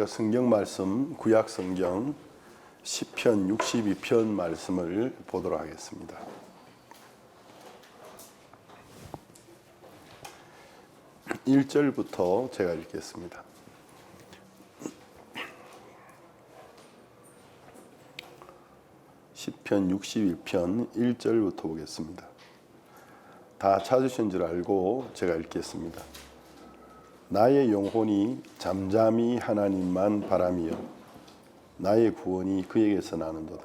우리가 성경 말씀 구약 성경 시편 62편 말씀을 보도록 하겠습니다. (1절부터) 제가 읽겠습니다. 시편 61편 1절부터 보겠습니다. 다 찾으신 줄 알고 제가 읽겠습니다. 나의 영혼이 잠잠히 하나님만 바라며 나의 구원이 그에게서 나는도다.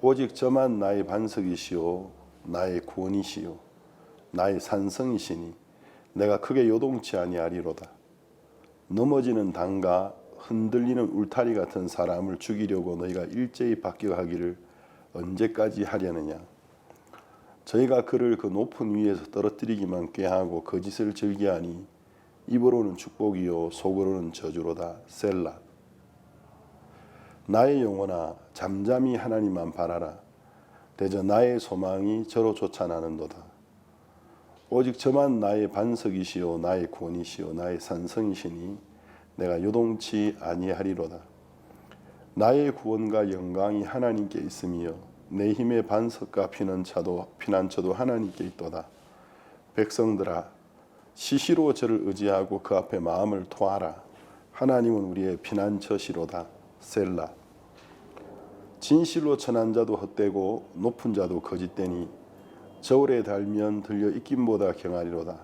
오직 저만 나의 반석이시오 나의 구원이시오 나의 산성이시니 내가 크게 요동치 아니하리로다. 넘어지는 담과 흔들리는 울타리 같은 사람을 죽이려고 너희가 일제히 박격하기를 언제까지 하려느냐. 저희가 그를 그 높은 위에서 떨어뜨리기만 꾀하고 거짓을 즐기하니 입으로는 축복이요 속으로는 저주로다. 셀라. 나의 영혼아 잠잠히 하나님만 바라라. 대저 나의 소망이 저로 쫓아나는도다. 오직 저만 나의 반석이시요 나의 구원이시요 나의 산성이시니 내가 요동치 아니하리로다. 나의 구원과 영광이 하나님께 있으며 내 힘의 반석과 피난처도 하나님께 있도다. 백성들아 시시로 저를 의지하고 그 앞에 마음을 토하라. 하나님은 우리의 피난처시로다. 셀라. 진실로 천한 자도 헛되고 높은 자도 거짓되니 저울에 달면 들려 익김보다 경하리로다.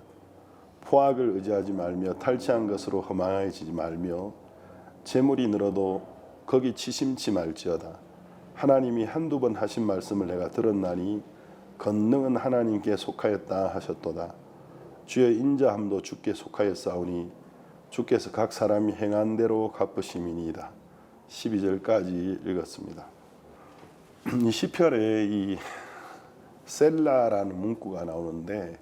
포악을 의지하지 말며 탈취한 것으로 허망해지지 말며 재물이 늘어도 거기 치심치 말지어다. 하나님이 한두 번 하신 말씀을 내가 들었나니 권능은 하나님께 속하였다 하셨도다. 주의 인자함도 주께 속하였사오니 주께서 각 사람이 행한 대로 갚으심이니이다. 12절까지 읽었습니다. 이 시편에 이 셀라라는 문구가 나오는데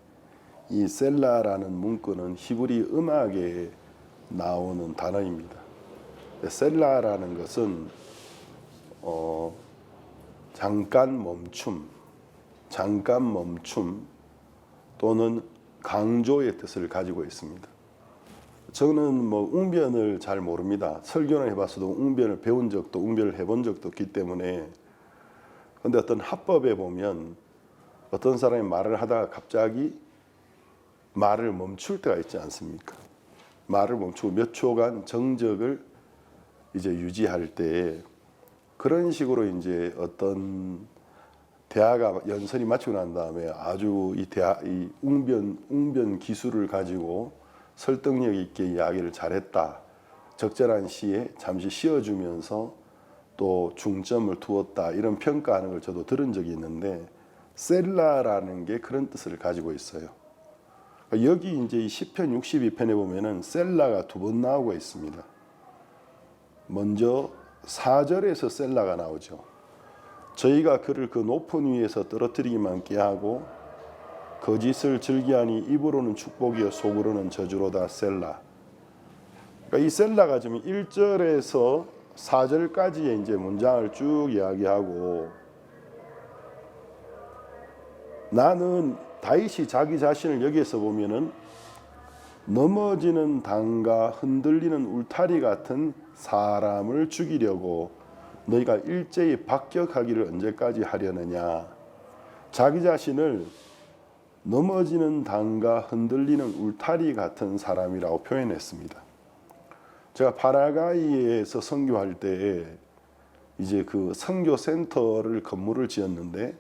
이 셀라라는 문구는 히브리 음악에 나오는 단어입니다. 셀라라는 것은 잠깐 멈춤 또는 강조의 뜻을 가지고 있습니다. 저는 웅변을 잘 모릅니다. 설교는 해봤어도 웅변을 배운 적도 웅변을 해본 적도 없기 때문에. 그런데 어떤 합법에 보면 어떤 사람이 말을 하다가 갑자기 말을 멈출 때가 있지 않습니까? 말을 멈추고 몇 초간 정적을 이제 유지할 때 그런 식으로 이제 어떤 대화가 연설이 마치고 난 다음에 아주 이 웅변 기술을 가지고 설득력 있게 이야기를 잘했다. 적절한 시에 잠시 쉬어주면서 또 중점을 두었다. 이런 평가하는 걸 저도 들은 적이 있는데 셀라라는 게 그런 뜻을 가지고 있어요. 여기 이제 이 시편 62편에 보면은 셀라가 두 번 나오고 있습니다. 먼저 4절에서 셀라가 나오죠. 저희가 그를 그 높은 위에서 떨어뜨리기만 꾀하고 거짓을 즐기하니 입으로는 축복이요 속으로는 저주로다. 셀라. 그러니까 이 셀라가 지금 1절에서 4절까지의 이제 문장을 쭉 이야기하고 나는 다윗이 자기 자신을 여기에서 보면은 넘어지는 담과 흔들리는 울타리 같은 사람을 죽이려고 너희가 일제히 박격하기를 언제까지 하려느냐. 자기 자신을 넘어지는 담과 흔들리는 울타리 같은 사람이라고 표현했습니다. 제가 파라과이에서 선교할 때 이제 그 선교 센터를 건물을 지었는데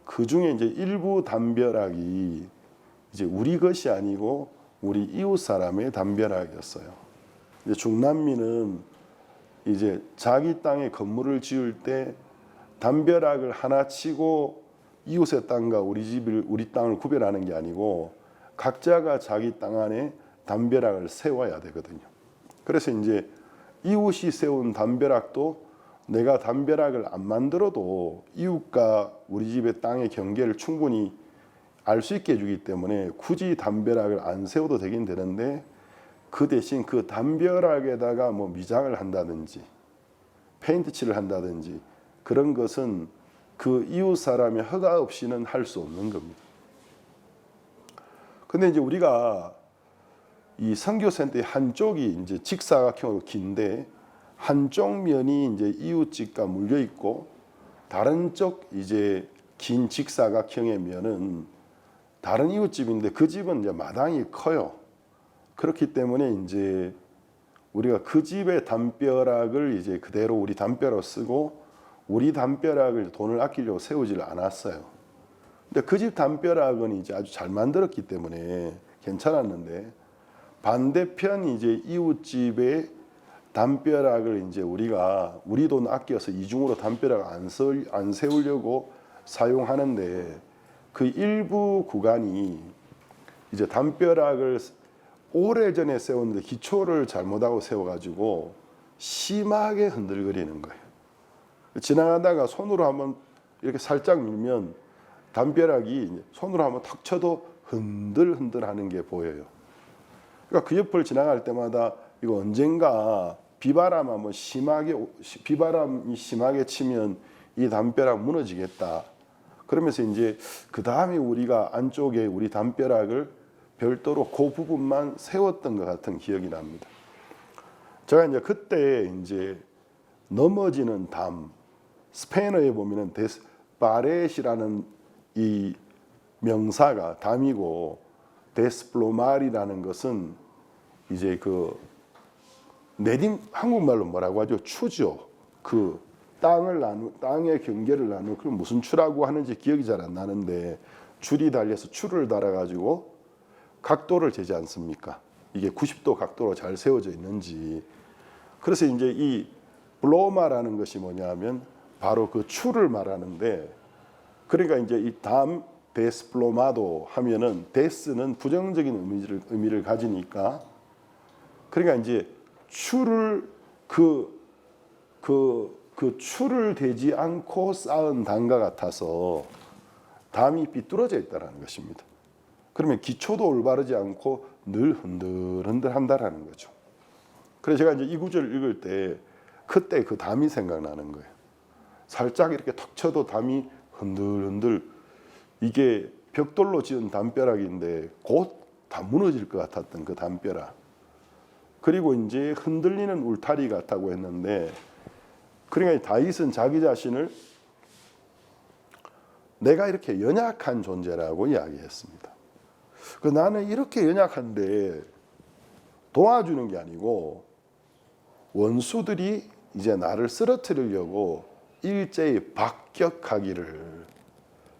그 중에 이제 일부 담벼락이 이제 우리 것이 아니고 우리 이웃 사람의 담벼락이었어요. 이제 중남미는 이제 자기 땅에 건물을 지을 때 담벼락을 하나 치고 이웃의 땅과 우리 땅을 구별하는 게 아니고 각자가 자기 땅 안에 담벼락을 세워야 되거든요. 그래서 이제 이웃이 세운 담벼락도 내가 담벼락을 안 만들어도 이웃과 우리 집의 땅의 경계를 충분히 알 수 있게 해주기 때문에 굳이 담벼락을 안 세워도 되긴 되는데 그 대신 그 담벼락에다가 미장을 한다든지 페인트 칠을 한다든지 그런 것은 그 이웃 사람의 허가 없이는 할 수 없는 겁니다. 근데 이제 우리가 이 선교센터의 한쪽이 이제 직사각형으로 긴데 한쪽 면이 이제 이웃집과 물려 있고 다른 쪽 이제 긴 직사각형의 면은 다른 이웃집인데 그 집은 이제 마당이 커요. 그렇기 때문에 이제 우리가 그 집의 담벼락을 이제 그대로 우리 담벼락으로 쓰고 우리 담벼락을 돈을 아끼려고 세우질 않았어요. 근데 그 집 담벼락은 이제 아주 잘 만들었기 때문에 괜찮았는데 반대편 이제 이웃집의 담벼락을 이제 우리가 우리 돈 아껴서 이중으로 담벼락 안 세우려고 사용하는데 그 일부 구간이 이제 담벼락을 오래전에 세웠는데 기초를 잘못하고 세워가지고 심하게 흔들거리는 거예요. 지나가다가 손으로 한번 이렇게 살짝 밀면 담벼락이 손으로 한번 탁 쳐도 흔들흔들하는 게 보여요. 그러니까 그 옆을 지나갈 때마다 이거 언젠가 비바람이 심하게 치면 이 담벼락 무너지겠다. 그러면서 이제 그 다음에 우리가 안쪽에 우리 담벼락을 별도로 그 부분만 세웠던 것 같은 기억이 납니다. 제가 이제 그때 이제 넘어지는 담, 스페인어에 보면은 데스파렛이라는 이 명사가 담이고 데스플로말이라는 것은 이제 그 한국말로 뭐라고 하죠? 추죠. 그 땅의 경계를 나누는 그 무슨 추라고 하는지 기억이 잘 안 나는데 줄이 달려서 추를 달아가지고 각도를 재지 않습니까? 이게 90도 각도로 잘 세워져 있는지. 그래서 이제 이 블로마라는 것이 뭐냐면 바로 그 추를 말하는데 그러니까 이제 이 담 데스플로마도 하면은 데스는 부정적인 의미를 가지니까 그러니까 이제 추를 그 추를 대지 않고 쌓은 담과 같아서 담이 삐뚤어져 있다는 것입니다. 그러면 기초도 올바르지 않고 늘 흔들흔들 한다라는 거죠. 그래서 제가 이제 이 구절을 읽을 때 그때 그 담이 생각나는 거예요. 살짝 이렇게 턱 쳐도 담이 흔들흔들 이게 벽돌로 지은 담벼락인데 곧 다 무너질 것 같았던 그 담벼락. 그리고 이제 흔들리는 울타리 같다고 했는데 그러니까 다윗은 자기 자신을 내가 이렇게 연약한 존재라고 이야기했습니다. 나는 이렇게 연약한데 도와주는 게 아니고 원수들이 이제 나를 쓰러뜨리려고 일제히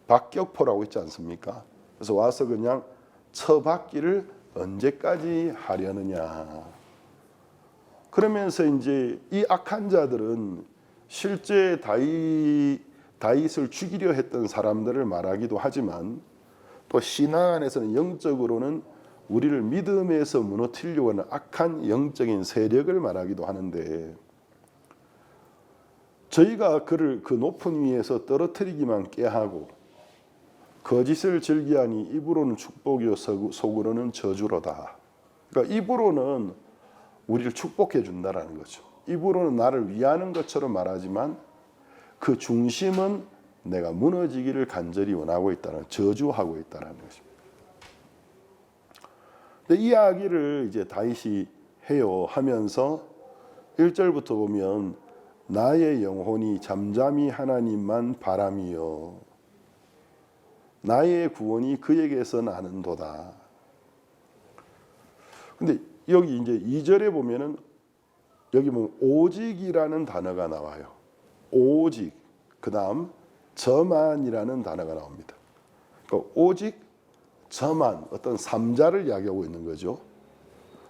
박격포라고 있지 않습니까? 그래서 와서 그냥 처박기를 언제까지 하려느냐. 그러면서 이제 이 악한 자들은 실제 다윗을 죽이려 했던 사람들을 말하기도 하지만 또 신앙 안에서는 영적으로는 우리를 믿음에서 무너뜨리려고 하는 악한 영적인 세력을 말하기도 하는데 저희가 그를 그 높은 위에서 떨어뜨리기만 꾀하고 거짓을 즐기하니 입으로는 축복이요 속으로는 저주로다. 그러니까 입으로는 우리를 축복해 준다라는 거죠. 입으로는 나를 위하는 것처럼 말하지만 그 중심은 내가 무너지기를 간절히 원하고 있다는 저주하고 있다는 것입니다. 근데 이 이야기를 이제 다윗이 해요 하면서 1절부터 보면 나의 영혼이 잠잠히 하나님만 바람이요 나의 구원이 그에게서 나는도다. 근데 여기 이제 2절에 보면은 여기 보면 오직이라는 단어가 나와요. 오직 그다음 저만이라는 단어가 나옵니다. 그러니까 오직 저만 어떤 삼자를 이야기하고 있는 거죠.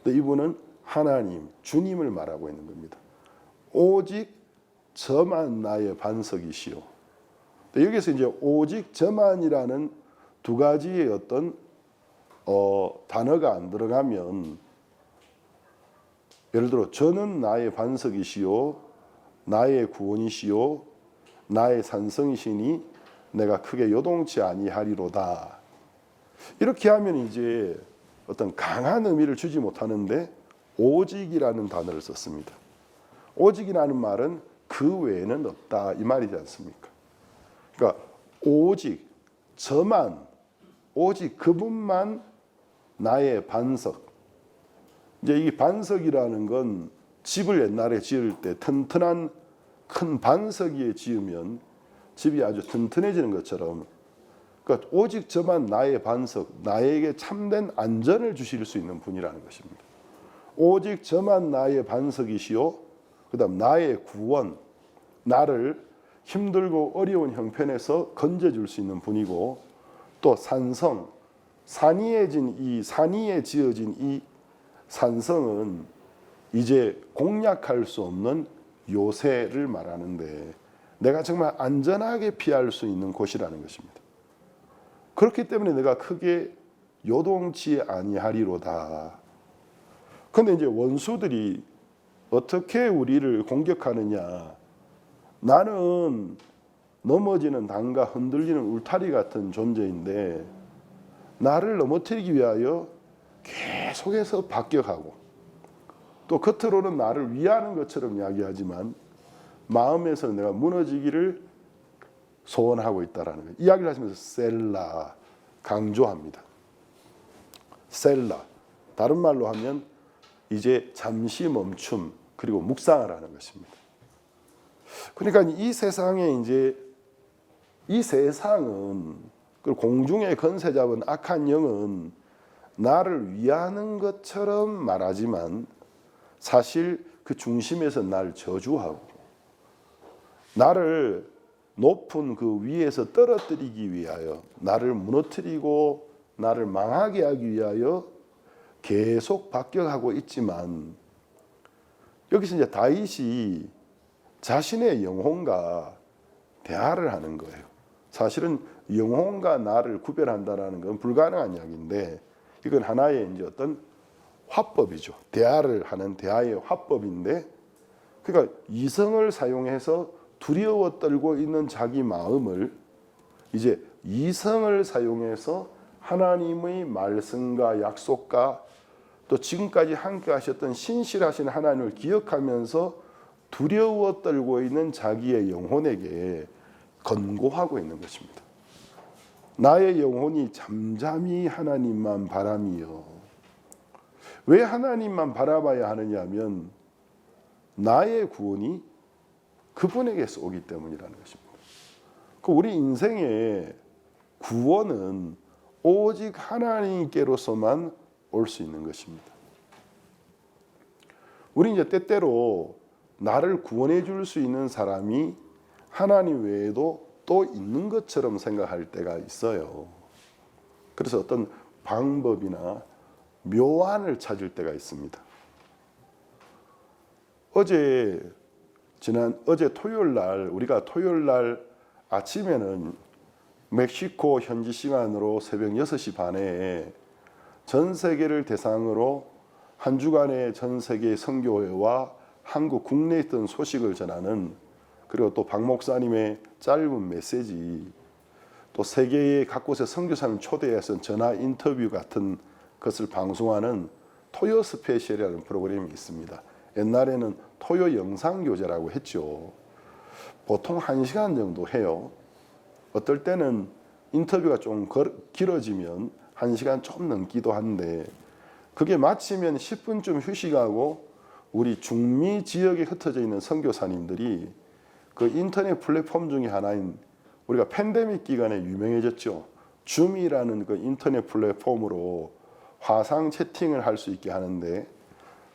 근데 이분은 하나님, 주님을 말하고 있는 겁니다. 오직 저만 나의 반석이시오. 여기서 이제 오직 저만이라는 두 가지의 어떤 단어가 안 들어가면 예를 들어 저는 나의 반석이시오, 나의 구원이시오, 나의 산성이시니 내가 크게 요동치 아니하리로다. 이렇게 하면 이제 어떤 강한 의미를 주지 못하는데 오직이라는 단어를 썼습니다. 오직이라는 말은 그 외에는 없다 이 말이지 않습니까? 그러니까 오직 저만 오직 그분만 나의 반석 이제 이 반석이라는 건 집을 옛날에 지을 때 튼튼한 큰 반석 위에 지으면 집이 아주 튼튼해지는 것처럼, 그러니까 오직 저만 나의 반석, 나에게 참된 안전을 주실 수 있는 분이라는 것입니다. 오직 저만 나의 반석이시오. 그다음 나의 구원, 나를 힘들고 어려운 형편에서 건져줄 수 있는 분이고, 또 산성, 산 위에 지어진 이 산성은 이제 공략할 수 없는 요새를 말하는데 내가 정말 안전하게 피할 수 있는 곳이라는 것입니다. 그렇기 때문에 내가 크게 요동치 아니하리로다. 그런데 이제 원수들이 어떻게 우리를 공격하느냐. 나는 넘어지는 담과 흔들리는 울타리 같은 존재인데 나를 넘어뜨리기 위하여 계속해서 박격하고, 또 겉으로는 나를 위하는 것처럼 이야기하지만 마음에서는 내가 무너지기를 소원하고 있다라는 거예요. 이야기를 하시면서 셀라, 강조합니다. 셀라, 다른 말로 하면 이제 잠시 멈춤, 그리고 묵상하라는 것입니다. 그러니까 이 세상에 이제 이 세상은, 그리고 공중에 건세 잡은 악한 영은 나를 위하는 것처럼 말하지만 사실 그 중심에서 날 저주하고 나를 높은 그 위에서 떨어뜨리기 위하여, 나를 무너뜨리고 나를 망하게 하기 위하여 계속 박격하고 있지만, 여기서 이제 다윗이 자신의 영혼과 대화를 하는 거예요. 사실은 영혼과 나를 구별한다라는 건 불가능한 이야기인데, 이건 하나의 이제 어떤 화법이죠. 대화를 하는 대화의 화법인데, 그러니까 이성을 사용해서 두려워 떨고 있는 자기 마음을 이제 이성을 사용해서 하나님의 말씀과 약속과 또 지금까지 함께 하셨던 신실하신 하나님을 기억하면서 두려워 떨고 있는 자기의 영혼에게 권고하고 있는 것입니다. 나의 영혼이 잠잠히 하나님만 바라미요. 왜 하나님만 바라봐야 하느냐 하면 나의 구원이 그분에게서 오기 때문이라는 것입니다. 우리 인생의 구원은 오직 하나님께로서만 올 수 있는 것입니다. 우리 이제 때때로 나를 구원해 줄 수 있는 사람이 하나님 외에도 또 있는 것처럼 생각할 때가 있어요. 그래서 어떤 방법이나 묘안을 찾을 때가 있습니다. 어제 토요일 날, 우리가 토요일 날 아침에는 멕시코 현지 시간으로 새벽 6시 반에 전 세계를 대상으로 한 주간의 전 세계 선교회와 한국 국내에 있던 소식을 전하는, 그리고 또 박 목사님의 짧은 메시지, 또 세계의 각곳의 선교사님 초대해서 전화 인터뷰 같은 것을 방송하는 토요 스페셜이라는 프로그램이 있습니다. 옛날에는 토요 영상교제라고 했죠. 보통 1시간 정도 해요. 어떨 때는 인터뷰가 좀 길어지면 1시간 좀 넘기도 한데, 그게 마치면 10분쯤 휴식하고 우리 중미 지역에 흩어져 있는 선교사님들이 그 인터넷 플랫폼 중에 하나인, 우리가 팬데믹 기간에 유명해졌죠. 줌이라는 그 인터넷 플랫폼으로 화상 채팅을 할 수 있게 하는데,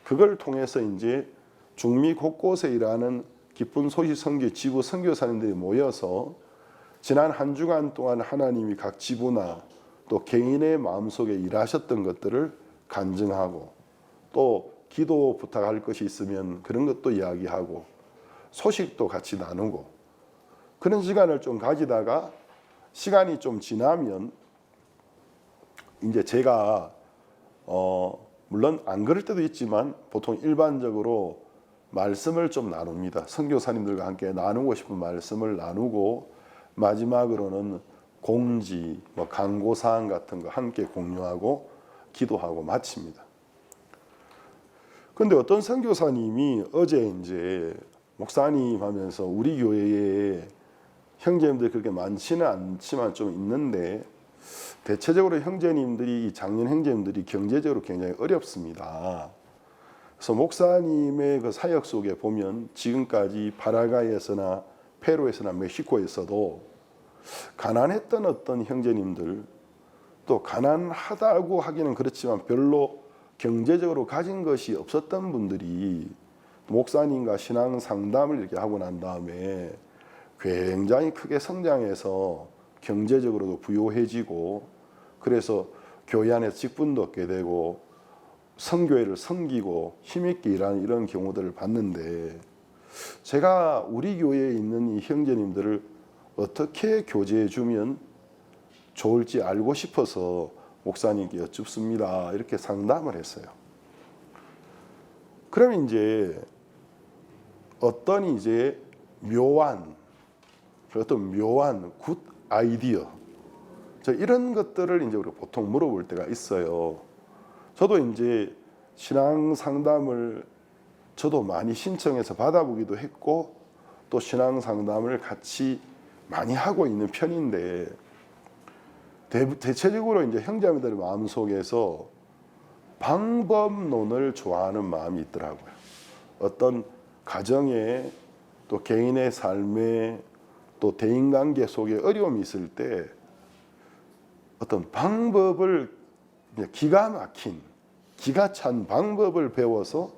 그걸 통해서 이제 중미 곳곳에 일하는 기쁜 소식 선교 지부 선교사님들이 모여서 지난 한 주간 동안 하나님이 각 지부나 또 개인의 마음속에 일하셨던 것들을 간증하고, 또 기도 부탁할 것이 있으면 그런 것도 이야기하고 소식도 같이 나누고, 그런 시간을 좀 가지다가 시간이 좀 지나면 이제 제가 물론 안 그럴 때도 있지만 보통 일반적으로 말씀을 좀 나눕니다. 선교사님들과 함께 나누고 싶은 말씀을 나누고, 마지막으로는 공지, 강고사항 같은 거 함께 공유하고 기도하고 마칩니다. 그런데 어떤 선교사님이 어제 이제 목사님 하면서 우리 교회에 형제님들이 그렇게 많지는 않지만 좀 있는데, 대체적으로 형제님들이, 작년 형제님들이 경제적으로 굉장히 어렵습니다. 그래서 목사님의 그 사역 속에 보면 지금까지 파라과이에서나 페루에서나 멕시코에서도 가난했던 어떤 형제님들, 또 가난하다고 하기는 그렇지만 별로 경제적으로 가진 것이 없었던 분들이 목사님과 신앙 상담을 이렇게 하고 난 다음에 굉장히 크게 성장해서 경제적으로도 부유해지고, 그래서 교회 안에서 직분도 얻게 되고 선교회를 섬기고 힘있게 일하는 이런 경우들을 봤는데, 제가 우리 교회에 있는 이 형제님들을 어떻게 교제해 주면 좋을지 알고 싶어서 목사님께 여쭙습니다. 이렇게 상담을 했어요. 그러면 이제 어떤 묘한 굿 아이디어, 이런 것들을 이제 우리가 보통 물어볼 때가 있어요. 저도 이제 신앙 상담을 저도 많이 신청해서 받아보기도 했고, 또 신앙 상담을 같이 많이 하고 있는 편인데, 대체적으로 이제 형제자매들 마음 속에서 방법론을 좋아하는 마음이 있더라고요. 어떤 가정에, 또 개인의 삶에, 또 대인관계 속에 어려움이 있을 때 어떤 방법을, 기가 막힌, 기가 찬 방법을 배워서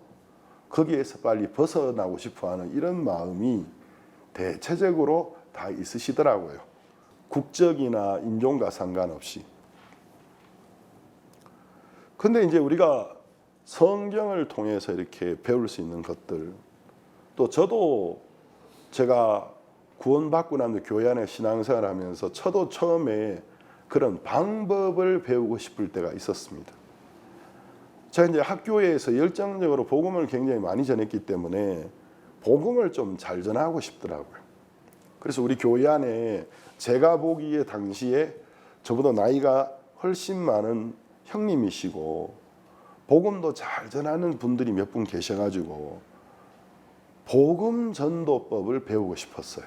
거기에서 빨리 벗어나고 싶어하는 이런 마음이 대체적으로 다 있으시더라고요. 국적이나 인종과 상관없이. 근데 이제 우리가 성경을 통해서 이렇게 배울 수 있는 것들, 또 저도 제가 구원받고 난 뒤 교회 안에 신앙생활을 하면서 저도 처음에 그런 방법을 배우고 싶을 때가 있었습니다. 제가 이제 학교에서 열정적으로 복음을 굉장히 많이 전했기 때문에 복음을 좀 잘 전하고 싶더라고요. 그래서 우리 교회 안에 제가 보기에 당시에 저보다 나이가 훨씬 많은 형님이시고 복음도 잘 전하는 분들이 몇 분 계셔가지고 복음 전도법을 배우고 싶었어요.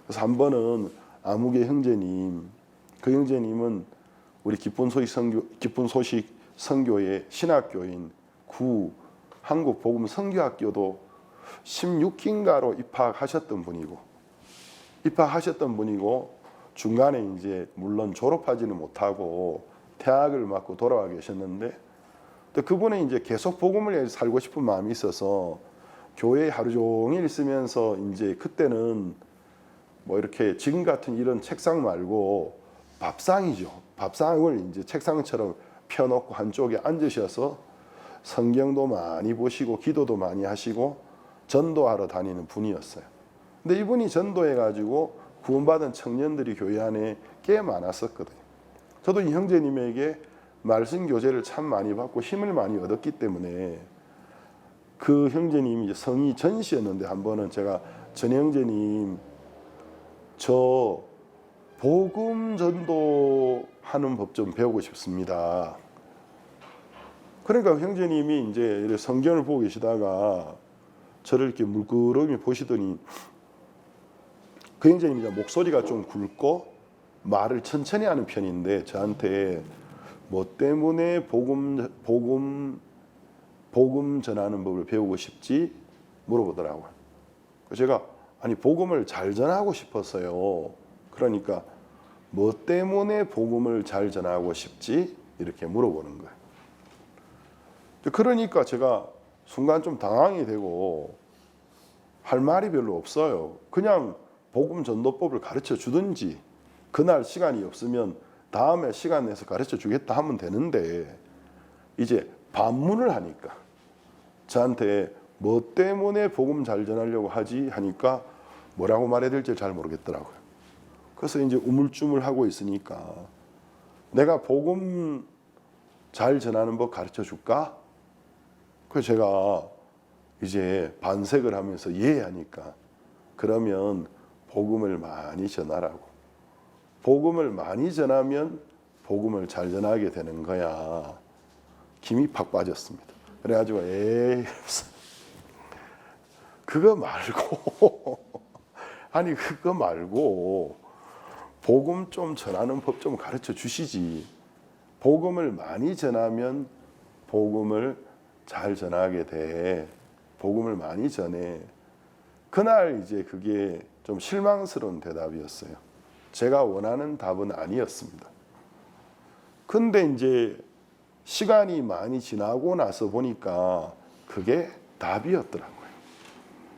그래서 한 번은 아무개 형제님, 그 형제님은 우리 기쁜 소식 선교의 신학교인 구 한국복음 선교학교도 16기인가로 입학하셨던 분이고 중간에 이제 물론 졸업하지는 못하고 퇴학을 맞고 돌아와 계셨는데, 또 그분은 이제 계속 복음을 위해서 살고 싶은 마음이 있어서 교회에 하루 종일 있으면서 이제 그때는 뭐 이렇게 지금 같은 이런 책상 말고 밥상이죠. 밥상을 이제 책상처럼 펴놓고 한쪽에 앉으셔서 성경도 많이 보시고 기도도 많이 하시고 전도하러 다니는 분이었어요. 근데 이분이 전도해가지고 구원받은 청년들이 교회 안에 꽤 많았었거든요. 저도 이 형제님에게 말씀 교제를 참 많이 받고 힘을 많이 얻었기 때문에, 그 형제님이 이제 성이 전 씨였는데 한 번은 제가 전 형제님 저 복음 전도하는 법 좀 배우고 싶습니다. 그러니까 형제님이 이제 성경을 보고 계시다가 저를 이렇게 물끄러미 보시더니, 그 형제님이 목소리가 좀 굵고 말을 천천히 하는 편인데 저한테 뭐 때문에 복음 전하는 법을 배우고 싶지 물어보더라고요. 제가 아니 복음을 잘 전하고 싶었어요. 그러니까 뭐 때문에 복음을 잘 전하고 싶지 이렇게 물어보는 거예요. 그러니까 제가 순간 좀 당황이 되고 할 말이 별로 없어요. 그냥 복음 전도법을 가르쳐 주든지, 그날 시간이 없으면 다음에 시간 내서 가르쳐 주겠다 하면 되는데, 이제 반문을 하니까 저한테 뭐 때문에 복음 잘 전하려고 하지 하니까 뭐라고 말해야 될지 잘 모르겠더라고요. 그래서 이제 우물쭈물하고 있으니까 내가 복음 잘 전하는 법 가르쳐 줄까? 그래서 제가 이제 반색을 하면서 예 하니까, 그러면 복음을 많이 전하라고. 복음을 많이 전하면 복음을 잘 전하게 되는 거야. 김이 팍 빠졌습니다. 그래가지고 에이 그거 말고 아니 그거 말고 복음 좀 전하는 법 좀 가르쳐 주시지. 복음을 많이 전하면 복음을 잘 전하게 돼. 복음을 많이 전해. 그날 이제 그게 좀 실망스러운 대답이었어요. 제가 원하는 답은 아니었습니다. 근데 이제 시간이 많이 지나고 나서 보니까 그게 답이었더라고요.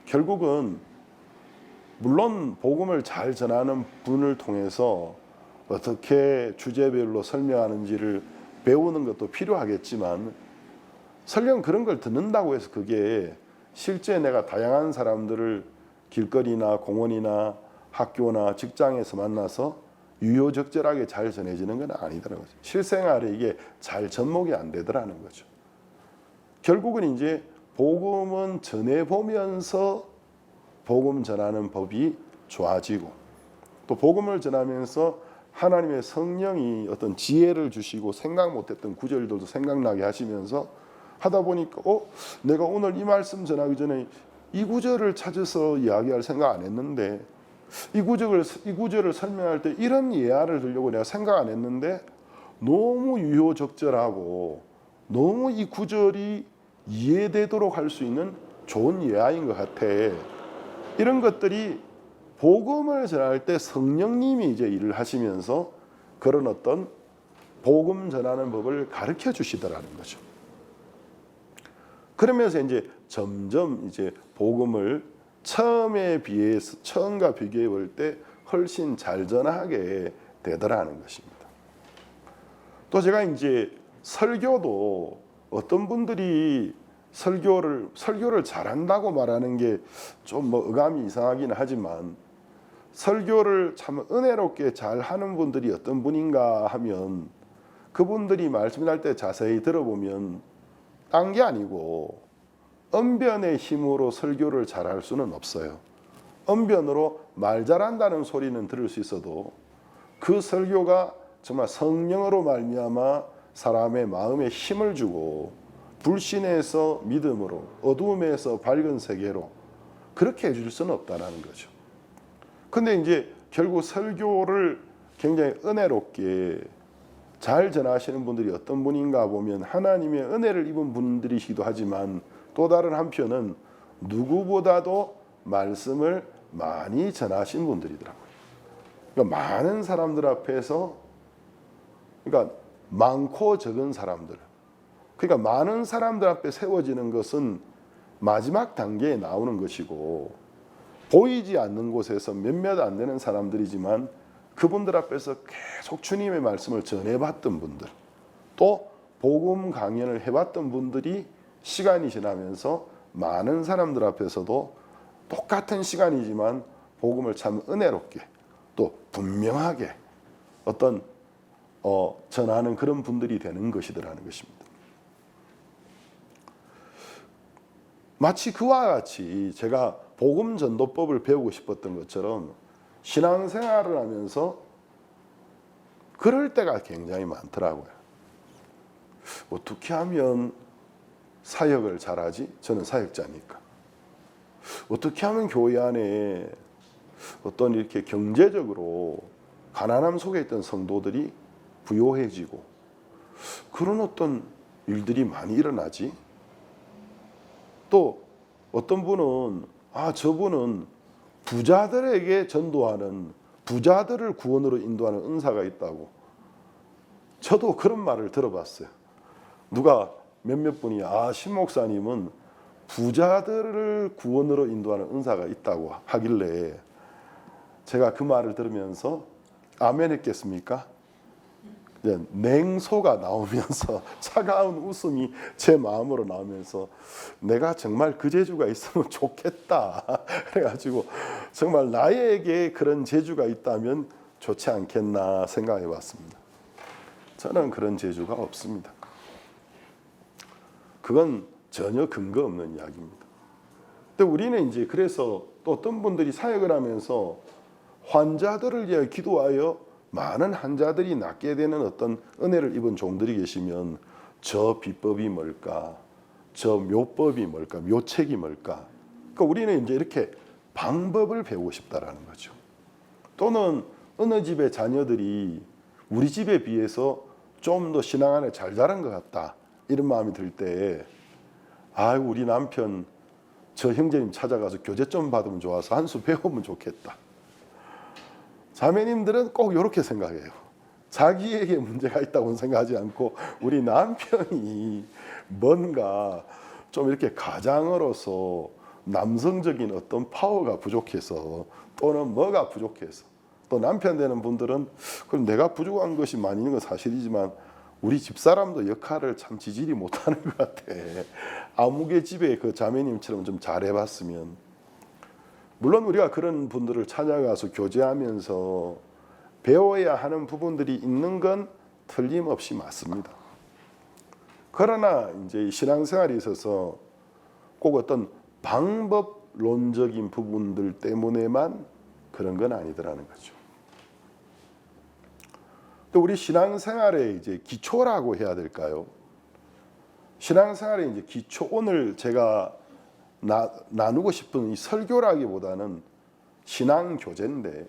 결국은 물론 복음을 잘 전하는 분을 통해서 어떻게 주제별로 설명하는지를 배우는 것도 필요하겠지만 설령 그런 걸 듣는다고 해서 그게 실제 내가 다양한 사람들을 길거리나 공원이나 학교나 직장에서 만나서 유효적절하게 잘 전해지는 건 아니더라고요. 실생활에 이게 잘 접목이 안 되더라는 거죠. 결국은 이제 복음은 전해보면서 복음 전하는 법이 좋아지고 또 복음을 전하면서 하나님의 성령이 어떤 지혜를 주시고 생각 못했던 구절들도 생각나게 하시면서 하다 보니까 내가 오늘 이 말씀 전하기 전에 이 구절을 찾아서 이야기할 생각 안 했는데 이 구절을 설명할 때 이런 예화를 들려고 내가 생각 안 했는데 너무 유효적절하고 너무 이 구절이 이해되도록 할 수 있는 좋은 예화인 것 같아. 이런 것들이 복음을 전할 때 성령님이 이제 일을 하시면서 그런 어떤 복음 전하는 법을 가르쳐 주시더라는 거죠. 그러면서 이제 점점 이제 복음을 처음과 비교해 볼 때 훨씬 잘 전하게 되더라는 것입니다. 또 제가 이제 설교도 어떤 분들이 설교를 잘한다고 말하는 게 좀 뭐 어감이 이상하긴 하지만 설교를 참 은혜롭게 잘하는 분들이 어떤 분인가 하면 그분들이 말씀할 때 자세히 들어보면 딴 게 아니고 언변의 힘으로 설교를 잘할 수는 없어요. 언변으로 말 잘한다는 소리는 들을 수 있어도 그 설교가 정말 성령으로 말미암아 사람의 마음에 힘을 주고 불신에서 믿음으로 어두움에서 밝은 세계로 그렇게 해줄 수는 없다는 거죠. 근데 이제 결국 설교를 굉장히 은혜롭게 잘 전하시는 분들이 어떤 분인가 보면 하나님의 은혜를 입은 분들이시기도 하지만 또 다른 한편은 누구보다도 말씀을 많이 전하신 분들이더라고요. 그러니까 많은 사람들 앞에서 그러니까 많고 적은 사람들 그러니까 많은 사람들 앞에 세워지는 것은 마지막 단계에 나오는 것이고 보이지 않는 곳에서 몇몇 안 되는 사람들이지만 그분들 앞에서 계속 주님의 말씀을 전해봤던 분들 또 복음 강연을 해봤던 분들이 시간이 지나면서 많은 사람들 앞에서도 똑같은 시간이지만 복음을 참 은혜롭게 또 분명하게 어떤 전하는 그런 분들이 되는 것이더라는 것입니다. 마치 그와 같이 제가 복음 전도법을 배우고 싶었던 것처럼 신앙생활을 하면서 그럴 때가 굉장히 많더라고요. 어떻게 하면 사역을 잘하지? 저는 사역자니까. 어떻게 하면 교회 안에 어떤 이렇게 경제적으로 가난함 속에 있던 성도들이 부요해지고 그런 어떤 일들이 많이 일어나지? 또 어떤 분은 저분은 부자들에게 전도하는 부자들을 구원으로 인도하는 은사가 있다고. 저도 그런 말을 들어봤어요. 누가 몇몇 분이 신 목사님은 부자들을 구원으로 인도하는 은사가 있다고 하길래 제가 그 말을 들으면서 아멘 했겠습니까? 냉소가 나오면서 차가운 웃음이 제 마음으로 나오면서 내가 정말 그 재주가 있으면 좋겠다. 그래가지고 정말 나에게 그런 재주가 있다면 좋지 않겠나 생각해 봤습니다. 저는 그런 재주가 없습니다. 그건 전혀 근거 없는 이야기입니다. 근데 우리는 이제 그래서 또 어떤 분들이 사역을 하면서 환자들을 위해 기도하여 많은 환자들이 낫게 되는 어떤 은혜를 입은 종들이 계시면 저 비법이 뭘까? 저 묘법이 뭘까? 묘책이 뭘까? 그러니까 우리는 이제 이렇게 방법을 배우고 싶다라는 거죠. 또는 어느 집의 자녀들이 우리 집에 비해서 좀 더 신앙 안에 잘 자란 것 같다. 이런 마음이 들 때 아, 우리 남편 저 형제님 찾아가서 교제 좀 받으면 좋아서 한 수 배우면 좋겠다. 자매님들은 꼭 이렇게 생각해요. 자기에게 문제가 있다고는 생각하지 않고 우리 남편이 뭔가 좀 이렇게 가장으로서 남성적인 어떤 파워가 부족해서 또는 뭐가 부족해서 또 남편 되는 분들은 그럼 내가 부족한 것이 많이 있는 건 사실이지만 우리 집사람도 역할을 참 지질이 못하는 것 같아. 아무개 집에 그 자매님처럼 좀 잘해봤으면. 물론 우리가 그런 분들을 찾아가서 교제하면서 배워야 하는 부분들이 있는 건 틀림없이 맞습니다. 그러나 이제 신앙생활에 있어서 꼭 어떤 방법론적인 부분들 때문에만 그런 건 아니더라는 거죠. 또 우리 신앙생활의 이제 기초라고 해야 될까요? 신앙생활의 이제 기초, 오늘 제가 나누고 싶은 이 설교라기보다는 신앙교제인데,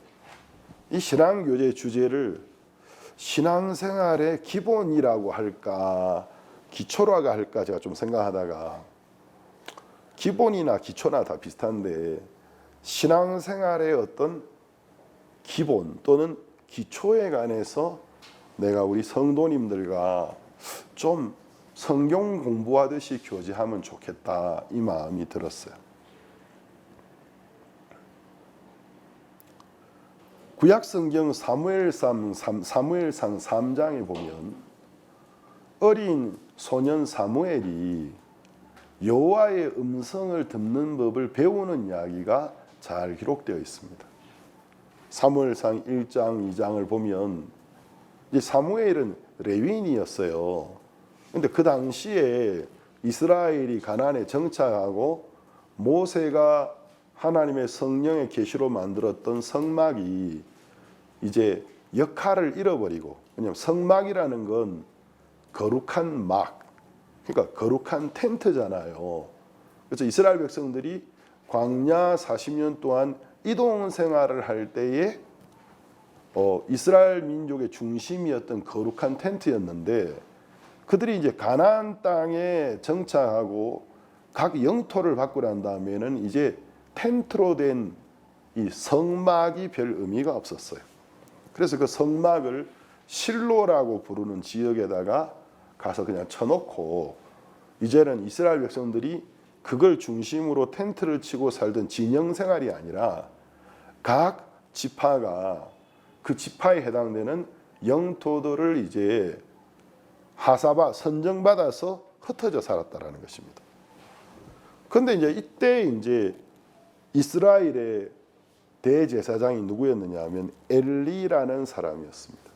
이 신앙교제 주제를 신앙생활의 기본이라고 할까 기초라고 할까 제가 좀 생각하다가, 기본이나 기초나 다 비슷한데 신앙생활의 어떤 기본 또는 기초에 관해서 내가 우리 성도님들과 좀 성경 공부하듯이 교제하면 좋겠다, 이 마음이 들었어요. 구약성경 사무엘상 3장에 보면 어린 소년 사무엘이 여호와의 음성을 듣는 법을 배우는 이야기가 잘 기록되어 있습니다. 사무엘상 1장, 2장을 보면 이제 사무엘은 레위인이었어요. 근데 그 당시에 이스라엘이 가나안에 정착하고 모세가 하나님의 성령의 계시로 만들었던 성막이 이제 역할을 잃어버리고, 왜냐하면 성막이라는 건 거룩한 막, 그러니까 거룩한 텐트잖아요. 그래서 이스라엘 백성들이 광야 40년 동안 이동 생활을 할 때에 이스라엘 민족의 중심이었던 거룩한 텐트였는데, 그들이 이제 가나안 땅에 정착하고 각 영토를 받고 난 다음에는 이제 텐트로 된 이 성막이 별 의미가 없었어요. 그래서 그 성막을 실로라고 부르는 지역에다가 가서 그냥 쳐놓고, 이제는 이스라엘 백성들이 그걸 중심으로 텐트를 치고 살던 진영 생활이 아니라 각 지파가 그 지파에 해당되는 영토들을 이제 하사바 선정받아서 흩어져 살았다라는 것입니다. 그런데 이제 이때 이제 이스라엘의 대제사장이 누구였느냐 하면 엘리라는 사람이었습니다.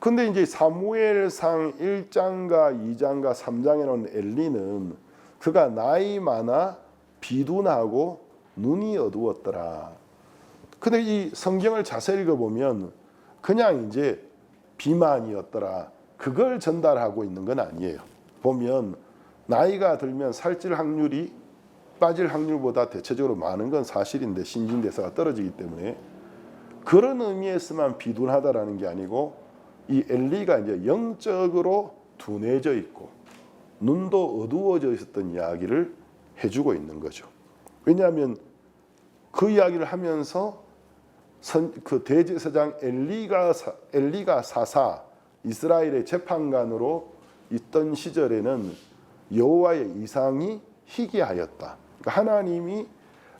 근데 이제 사무엘상 1장과 2장과 3장에 나온 엘리는 그가 나이 많아 비둔하고 눈이 어두웠더라. 근데 이 성경을 자세히 읽어보면 그냥 이제 비만이었더라, 그걸 전달하고 있는 건 아니에요. 보면 나이가 들면 살찔 확률이 빠질 확률보다 대체적으로 많은 건 사실인데, 신진대사가 떨어지기 때문에 그런 의미에서만 비둔하다라는 게 아니고, 이 엘리가 이제 영적으로 둔해져 있고 눈도 어두워져 있었던 이야기를 해주고 있는 거죠. 왜냐하면 그 이야기를 하면서 그 대제사장 엘리가 사사 이스라엘의 재판관으로 있던 시절에는 여호와의 이상이 희귀하였다. 그러니까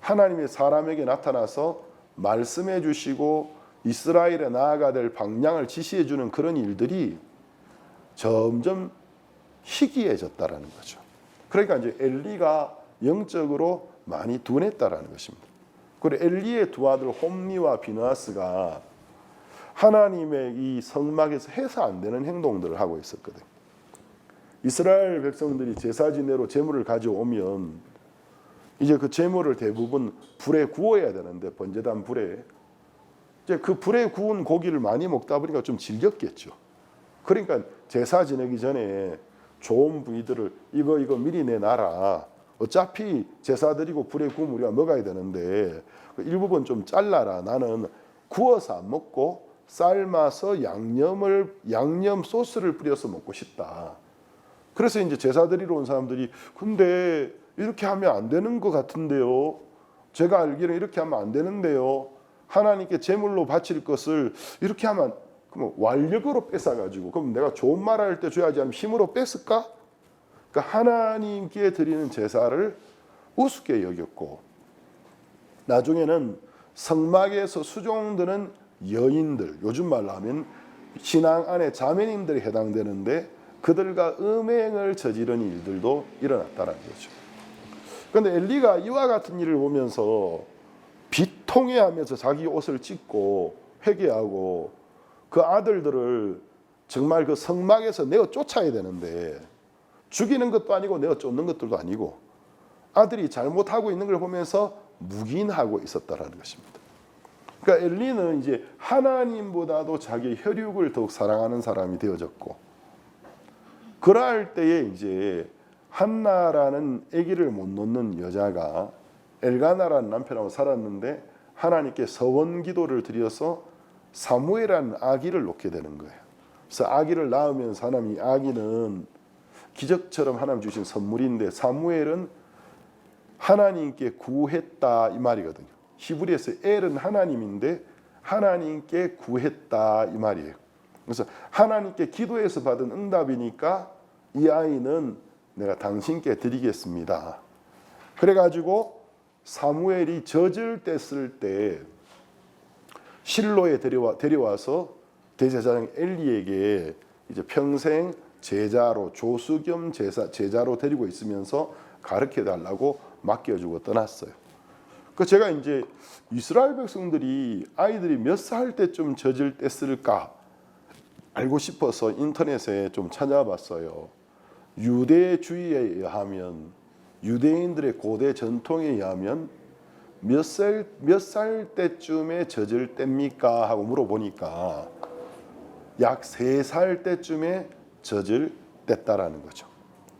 하나님의 사람에게 나타나서 말씀해 주시고 이스라엘에 나아가야 될 방향을 지시해 주는 그런 일들이 점점 희귀해졌다라는 거죠. 그러니까 이제 엘리가 영적으로 많이 둔했다라는 것입니다. 그리고 엘리의 두 아들 홈니와 비느하스가 하나님의 이 성막에서 해서 안 되는 행동들을 하고 있었거든. 이스라엘 백성들이 제사 지내로 제물을 가져오면 이제 그 제물을 대부분 불에 구워야 되는데, 번제단 불에 이제 그 불에 구운 고기를 많이 먹다 보니까 좀 질겼겠죠. 그러니까 제사 지내기 전에 좋은 부위들을 이거 미리 내놔라. 어차피 제사 드리고 불에 구우면 우리가 먹어야 되는데 일부분 좀 잘라라. 나는 구워서 안 먹고 삶아서 양념 소스를 뿌려서 먹고 싶다. 그래서 이제 제사 드리러 온 사람들이 근데 이렇게 하면 안 되는 것 같은데요. 제가 알기로는 이렇게 하면 안 되는데요. 하나님께 제물로 바칠 것을 이렇게 하면 그럼 완력으로 뺏어가지고 그럼 내가 좋은 말 할 때 줘야지 하면 힘으로 뺏을까? 그러니까 하나님께 드리는 제사를 우습게 여겼고 나중에는 성막에서 수종드는 여인들, 요즘 말로 하면 신앙 안에 자매님들이 해당되는데 그들과 음행을 저지른 일들도 일어났다는 거죠. 그런데 엘리가 이와 같은 일을 보면서 비통해하면서 자기 옷을 찢고 회개하고 그 아들들을 정말 그 성막에서 내어 쫓아야 되는데 죽이는 것도 아니고 내어 쫓는 것들도 아니고 아들이 잘못하고 있는 걸 보면서 묵인하고 있었다라는 것입니다. 그러니까 엘리는 이제 하나님보다도 자기 혈육을 더욱 사랑하는 사람이 되어졌고 그럴 때에 이제 한나라는 아기를 못 놓는 여자가 엘가나라는 남편하고 살았는데 하나님께 서원 기도를 드려서 사무엘이라는 아기를 놓게 되는 거예요. 그래서 아기를 낳으면 사람이 아기는 기적처럼 하나님 주신 선물인데 사무엘은 하나님께 구했다 이 말이거든요. 히브리에서 엘은 하나님인데 하나님께 구했다 이 말이에요. 그래서 하나님께 기도해서 받은 응답이니까 이 아이는 내가 당신께 드리겠습니다. 그래가지고 사무엘이 젖을 뗐을 때 실로에 데려와서 대제사장 엘리에게 이제 평생 제자로 조수 겸 제자로 데리고 있으면서 가르쳐 달라고 맡겨주고 떠났어요. 그 제가 이제 이스라엘 백성들이 아이들이 몇 살 때쯤 젖을 뗐을까 알고 싶어서 인터넷에 좀 찾아봤어요. 유대주의에 의하면 유대인들의 고대 전통에 의하면 몇 살 때쯤에 젖을 뗍니까 하고 물어보니까 약 3살 때쯤에 젖을 뗐다라는 거죠.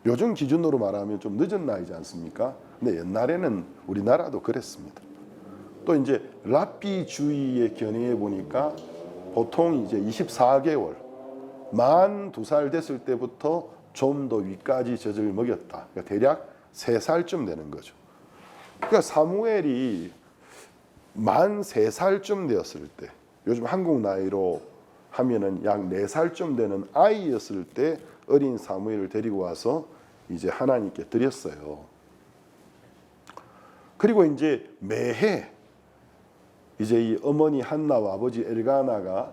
요즘 기준으로 말하면 좀 늦은 나이지 않습니까? 근데 옛날에는 우리나라도 그랬습니다. 또 이제 랍비주의에 견해해 보니까 보통 이제 24개월 만 2살 됐을 때부터 좀 더 위까지 젖을 먹였다. 그러니까 대략 3살쯤 되는 거죠. 그러니까 사무엘이 만 3살쯤 되었을 때 요즘 한국 나이로 하면은 약 4살쯤 되는 아이였을 때 어린 사무엘을 데리고 와서 이제 하나님께 드렸어요. 그리고 이제 매해 이제 이 어머니 한나와 아버지 엘가나가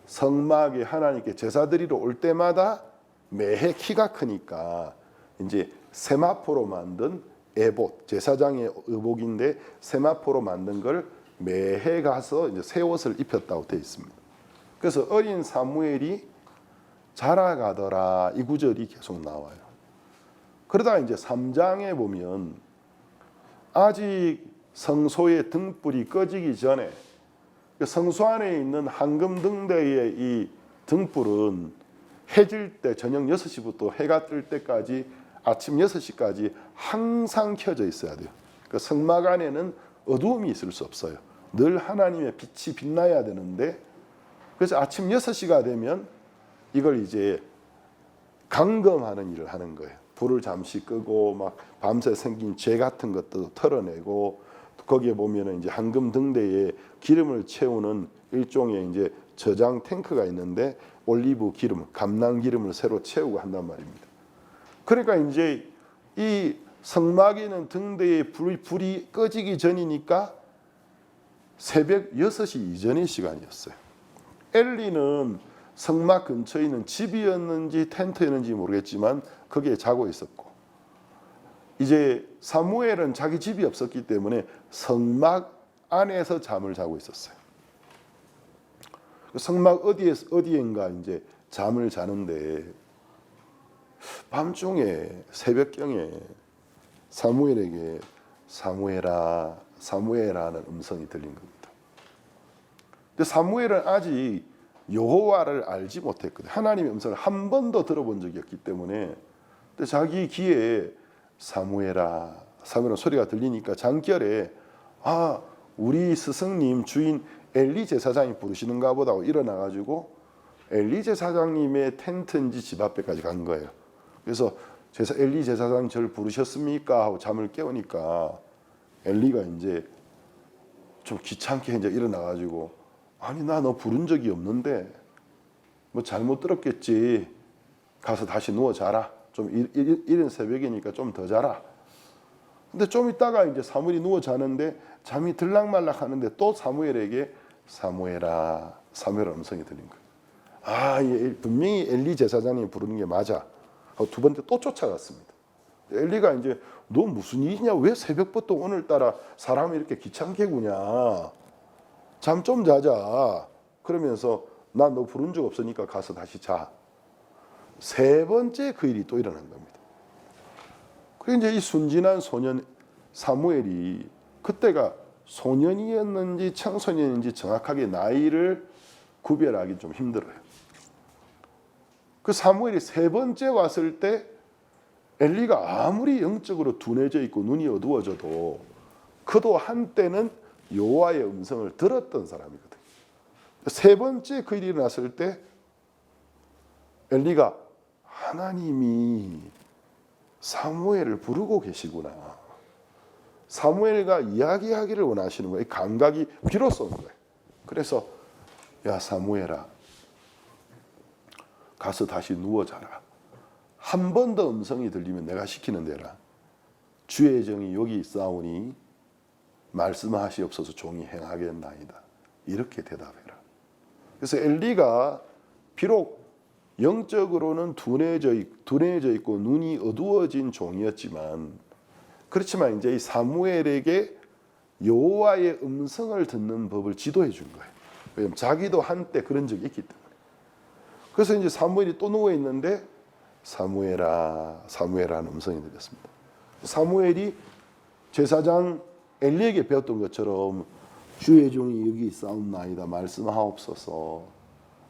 성막에 하나님께 제사 드리러 올 때마다 매해 키가 크니까 이제 세마포로 만든 에봇 제사장의 의복인데 세마포로 만든 걸 매해 가서 이제 새 옷을 입혔다고 되어 있습니다. 그래서 어린 사무엘이 자라가더라 이 구절이 계속 나와요. 그러다가 이제 3장에 보면 아직 성소의 등불이 꺼지기 전에 성소 안에 있는 황금 등대의 이 등불은 해질 때 저녁 6시부터 해가 뜰 때까지 아침 6시까지 항상 켜져 있어야 돼요. 그러니까 성막 안에는 어두움이 있을 수 없어요. 늘 하나님의 빛이 빛나야 되는데 그래서 아침 6시가 되면 이걸 이제 감금하는 일을 하는 거예요. 불을 잠시 끄고 막 밤새 생긴 죄 같은 것도 털어내고 거기에 보면은 이제 황금 등대에 기름을 채우는 일종의 이제 저장 탱크가 있는데 올리브 기름, 감람 기름을 새로 채우고 한단 말입니다. 그러니까 이제 이 성막에 있는 등대에 불이 꺼지기 전이니까 새벽 6시 이전의 시간이었어요. 엘리는 성막 근처에 있는 집이었는지 텐트였는지 모르겠지만 거기에 자고 있었고 이제 사무엘은 자기 집이 없었기 때문에 성막 안에서 잠을 자고 있었어요. 성막 어디엔가 이제 잠을 자는데 밤중에 새벽경에 사무엘에게 사무엘아 사무엘아는 음성이 들린 겁니다. 근데 사무엘은 아직 여호와를 알지 못했거든요. 하나님의 음성을 한 번도 들어본 적이 없기 때문에 근데 자기 귀에 사무엘아 사무엘아 소리가 들리니까 잠결에 아 우리 스승님 주인 엘리 제사장이 부르시는가 보다 하고 일어나가지고 엘리 제사장님의 텐트인지 집 앞에까지 간 거예요. 그래서 엘리 제사장 저를 부르셨습니까? 하고 잠을 깨우니까 엘리가 이제 좀 귀찮게 이제 일어나가지고, 아니 나 너 부른 적이 없는데 뭐 잘못 들었겠지. 가서 다시 누워 자라. 좀 이른 새벽이니까 좀 더 자라. 근데 좀 있다가 이제 사무엘이 누워 자는데 잠이 들락말락 하는데 또 사무엘에게 사무엘아, 사무엘 음성이 들린 거예요. 아, 분명히 엘리 제사장이 부르는 게 맞아. 두 번째 또 쫓아갔습니다. 엘리가 이제 너 무슨 일이냐? 왜 새벽부터 오늘따라 사람을 이렇게 귀찮게 구냐? 잠 좀 자자. 그러면서 나 너 부른 적 없으니까 가서 다시 자. 세 번째 그 일이 또 일어난 겁니다. 그리고 이제 이 순진한 소년 사무엘이, 그때가 소년이었는지 청소년인지 정확하게 나이를 구별하기 좀 힘들어요. 그 사무엘이 세 번째 왔을 때 엘리가 아무리 영적으로 둔해져 있고 눈이 어두워져도 그도 한때는 여호와의 음성을 들었던 사람이거든요. 세 번째 그 일이 일어났을 때 엘리가 하나님이 사무엘을 부르고 계시구나. 사무엘과 이야기하기를 원하시는 거예요. 감각이 비로소 온 거예요. 그래서 야 사무엘아, 가서 다시 누워 자라. 한 번 더 음성이 들리면 내가 시키는 대라. 주의 정이 여기 있사오니 말씀하시옵소서 종이 행하겠나이다. 이렇게 대답해라. 그래서 엘리가 비록 영적으로는 둔해져 있고 눈이 어두워진 종이었지만, 그렇지만 이제 이 사무엘에게 여호와의 음성을 듣는 법을 지도해 준 거예요. 왜냐하면 자기도 한때 그런 적이 있기 때문에. 그래서 이제 사무엘이 또 누워 있는데 사무엘아, 사무엘아는 음성이 들렸습니다. 사무엘이 제사장 엘리에게 배웠던 것처럼 주의 종이 여기 있사옵나이다 말씀하옵소서,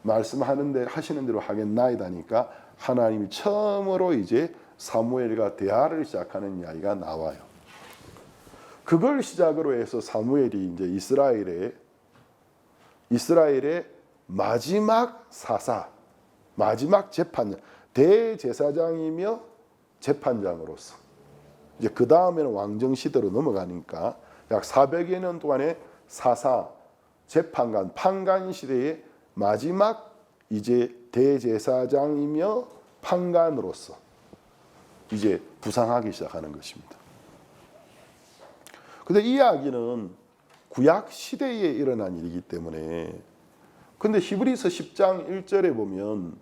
하시는 대로 하겠나이다니까 하나님이 처음으로 이제 사무엘과 대화를 시작하는 이야기가 나와요. 그걸 시작으로 해서 사무엘이 이제 이스라엘의 마지막 사사, 마지막 재판장, 대제사장이며 재판장으로서 이제 그 다음에는 왕정 시대로 넘어가니까 약 400여 년 동안의 사사, 재판관, 판관 시대의 마지막 이제 대제사장이며 판관으로서 이제 부상하기 시작하는 것입니다. 근데 이 이야기는 구약 시대에 일어난 일이기 때문에, 근데 히브리서 10장 1절에 보면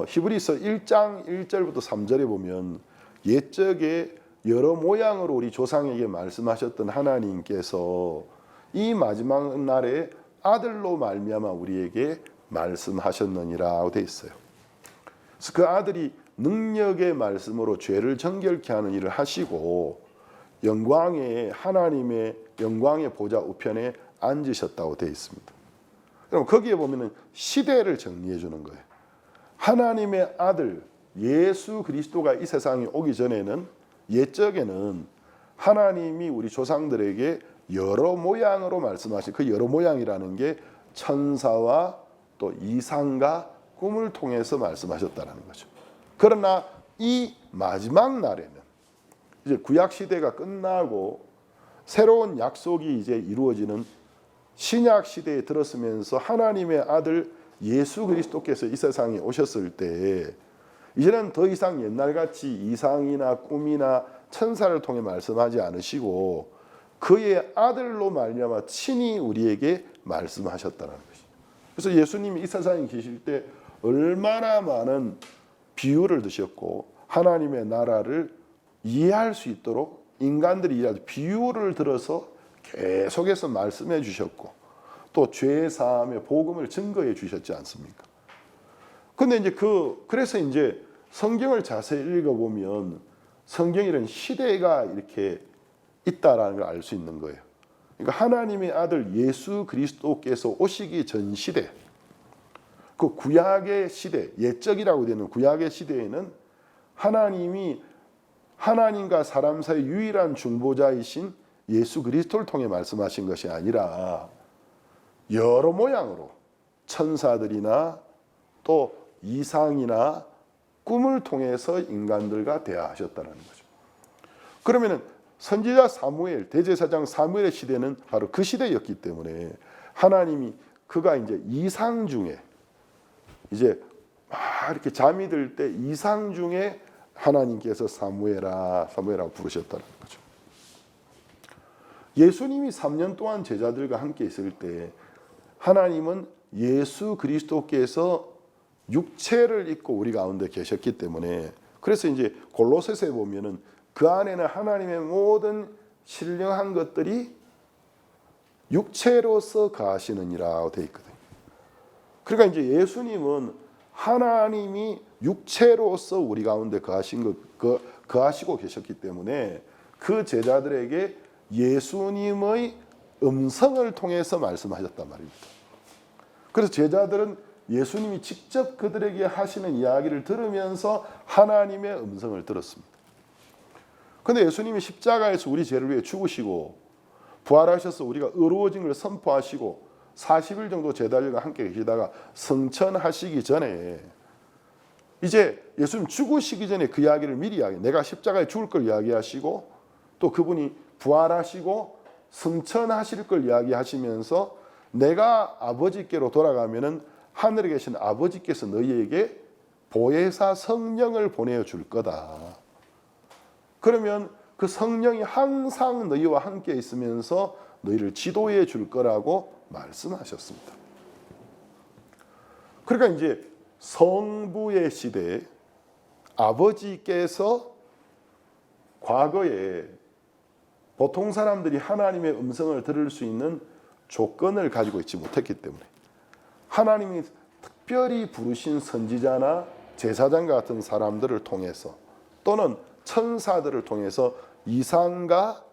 히브리서 1장 1절부터 3절에 보면 옛적에 여러 모양으로 우리 조상에게 말씀하셨던 하나님께서 이 마지막 날에 아들로 말미암아 우리에게 말씀하셨느니라 되어 있어요. 그래서 그 아들이 능력의 말씀으로 죄를 정결케 하는 일을 하시고 하나님의 영광의 보좌 우편에 앉으셨다고 되어 있습니다. 그럼 거기에 보면은 시대를 정리해 주는 거예요. 하나님의 아들 예수 그리스도가 이 세상에 오기 전에는, 옛적에는 하나님이 우리 조상들에게 여러 모양으로 말씀하신, 그 여러 모양이라는 게 천사와 또 이상과 꿈을 통해서 말씀하셨다는 거죠. 그러나 이 마지막 날에는 이제 구약 시대가 끝나고 새로운 약속이 이제 이루어지는 신약 시대에 들었으면서 하나님의 아들 예수 그리스도께서 이 세상에 오셨을 때 이제는 더 이상 옛날같이 이상이나 꿈이나 천사를 통해 말씀하지 않으시고 그의 아들로 말미암아 친히 우리에게 말씀하셨다는 것이죠. 그래서 예수님이 이 세상에 계실 때 얼마나 많은 비유를 드셨고 하나님의 나라를 이해할 수 있도록 인간들이 이해할 비유를 들어서 계속해서 말씀해 주셨고 또 죄 사함의 복음을 증거해 주셨지 않습니까? 근데 이제 그래서 이제 성경을 자세히 읽어보면 성경이라는 시대가 이렇게 있다라는 걸 알 수 있는 거예요. 그러니까 하나님의 아들 예수 그리스도께서 오시기 전 시대, 그 구약의 시대, 옛적이라고 되는 구약의 시대에는 하나님이 하나님과 사람 사이 유일한 중보자이신 예수 그리스도를 통해 말씀하신 것이 아니라 여러 모양으로 천사들이나 또 이상이나 꿈을 통해서 인간들과 대화하셨다는 거죠. 그러면은 선지자 사무엘, 대제사장 사무엘의 시대는 바로 그 시대였기 때문에 하나님이 그가 이제 이상 중에 이제 막 이렇게 잠이 들 때 이상 중에 하나님께서 사무엘아 사무엘아 부르셨다는 거죠. 예수님이 3년 동안 제자들과 함께 있을 때 하나님은 예수 그리스도께서 육체를 입고 우리 가운데 계셨기 때문에 그래서 이제 골로새서에 보면은 그 안에는 하나님의 모든 신령한 것들이 육체로서 거하시느니라 되어 있거든요. 그러니까 이제 예수님은 하나님이 육체로서 우리 가운데 거하시고 계셨기 때문에 그 제자들에게 예수님의 음성을 통해서 말씀하셨단 말입니다. 그래서 제자들은 예수님이 직접 그들에게 하시는 이야기를 들으면서 하나님의 음성을 들었습니다. 그런데 예수님이 십자가에서 우리 죄를 위해 죽으시고 부활하셔서 우리가 의로워진 걸 선포하시고 40일 정도 제자들과 함께 계시다가 승천하시기 전에 이제 예수님 죽으시기 전에 그 이야기를 미리 내가 십자가에 죽을 걸 이야기하시고 또 그분이 부활하시고 승천하실 걸 이야기하시면서 내가 아버지께로 돌아가면은 하늘에 계신 아버지께서 너희에게 보혜사 성령을 보내줄 거다. 그러면 그 성령이 항상 너희와 함께 있으면서 너희를 지도해 줄 거라고 말씀하셨습니다. 그러니까 이제 성부의 시대에 아버지께서 과거에 보통 사람들이 하나님의 음성을 들을 수 있는 조건을 가지고 있지 못했기 때문에 하나님이 특별히 부르신 선지자나 제사장 같은 사람들을 통해서 또는 천사들을 통해서 이상과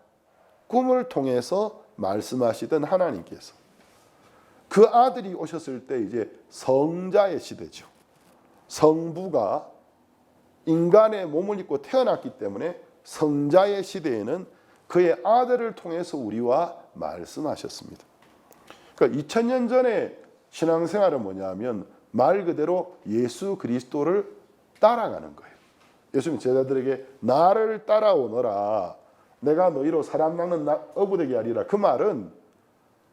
꿈을 통해서 말씀하시던 하나님께서 그 아들이 오셨을 때 이제 성자의 시대죠. 성부가 인간의 몸을 입고 태어났기 때문에 성자의 시대에는 그의 아들을 통해서 우리와 말씀하셨습니다. 그러니까 2000년 전에 신앙생활은 뭐냐면 말 그대로 예수 그리스도를 따라가는 거예요. 예수님 제자들에게 나를 따라오너라. 내가 너희로 사람 낚는 어부되게 하리라. 그 말은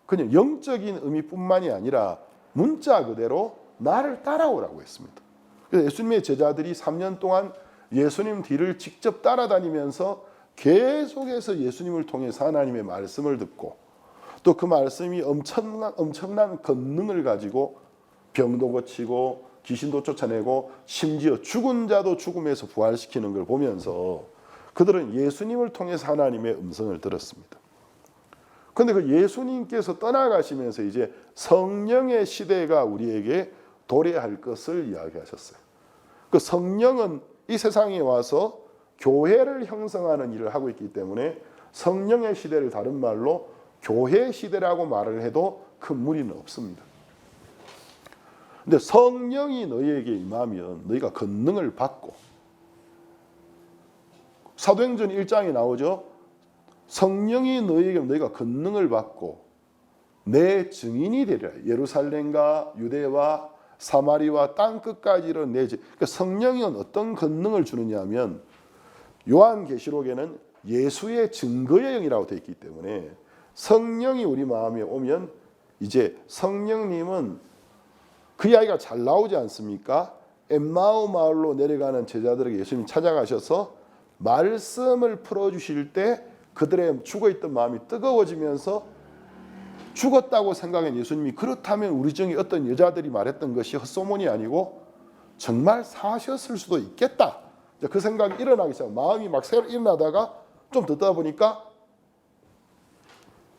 그냥 영적인 의미뿐만이 아니라 문자 그대로 나를 따라오라고 했습니다. 그래서 예수님의 제자들이 3년 동안 예수님 뒤를 직접 따라다니면서 계속해서 예수님을 통해서 하나님의 말씀을 듣고 또 그 말씀이 엄청난 권능을 가지고 병도 고치고 귀신도 쫓아내고 심지어 죽은 자도 죽음에서 부활시키는 걸 보면서 그들은 예수님을 통해서 하나님의 음성을 들었습니다. 그런데 그 예수님께서 떠나가시면서 이제 성령의 시대가 우리에게 도래할 것을 이야기하셨어요. 그 성령은 이 세상에 와서 교회를 형성하는 일을 하고 있기 때문에 성령의 시대를 다른 말로 교회 시대라고 말을 해도 큰 무리는 없습니다. 근데 성령이 너희에게 임하면 너희가 권능을 받고 사도행전 1장에 나오죠. 성령이 너희에게 너희가 권능을 받고 내 증인이 되리라. 예루살렘과 유대와 사마리와 땅 끝까지 이른 내 그러니까 성령은 어떤 권능을 주느냐 하면 요한계시록에는 예수의 증거의 영이라고 되어 있기 때문에 성령이 우리 마음에 오면 이제 성령님은 그 이야기가 잘 나오지 않습니까? 엠마오 마을로 내려가는 제자들에게 예수님이 찾아가셔서 말씀을 풀어주실 때 그들의 죽어있던 마음이 뜨거워지면서 죽었다고 생각한 예수님이 그렇다면 우리 중에 어떤 여자들이 말했던 것이 헛소문이 아니고 정말 사셨을 수도 있겠다. 그 생각이 일어나기 시작. 마음이 막 새로 일어나다가 좀 듣다 보니까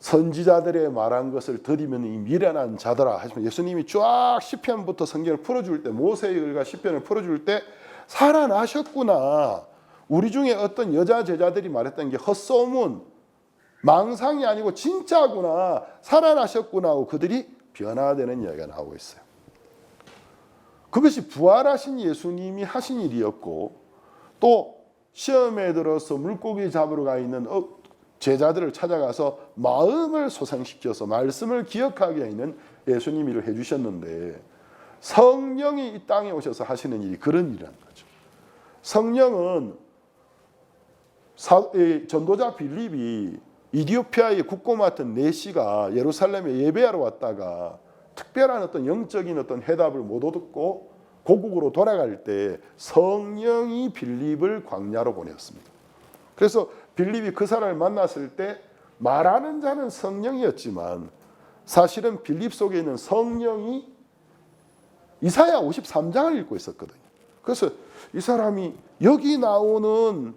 선지자들의 말한 것을 들으면 이 미련한 자들아 하시면 예수님이 쫙 시편부터 성경을 풀어줄 때 모세의 글과 시편을 풀어줄 때 살아나셨구나. 우리 중에 어떤 여자 제자들이 말했던 게 헛소문, 망상이 아니고 진짜구나. 살아나셨구나 하고 그들이 변화되는 이야기가 나오고 있어요. 그것이 부활하신 예수님이 하신 일이었고 또 시험에 들어서 물고기 잡으러 가 있는 제자들을 찾아가서 마음을 소생시켜서 말씀을 기억하게 하는 예수님 일을 해주셨는데 성령이 이 땅에 오셔서 하시는 일이 그런 일이라는 거죠. 성령은 전도자 빌립이 이디오피아의 국고 맡은 네시가 예루살렘에 예배하러 왔다가 특별한 어떤 영적인 어떤 해답을 못 얻고 고국으로 돌아갈 때 성령이 빌립을 광야로 보냈습니다. 그래서 빌립이 그 사람을 만났을 때 말하는 자는 성령이었지만 사실은 빌립 속에 있는 성령이 이사야 53장을 읽고 있었거든요. 그래서 이 사람이 여기 나오는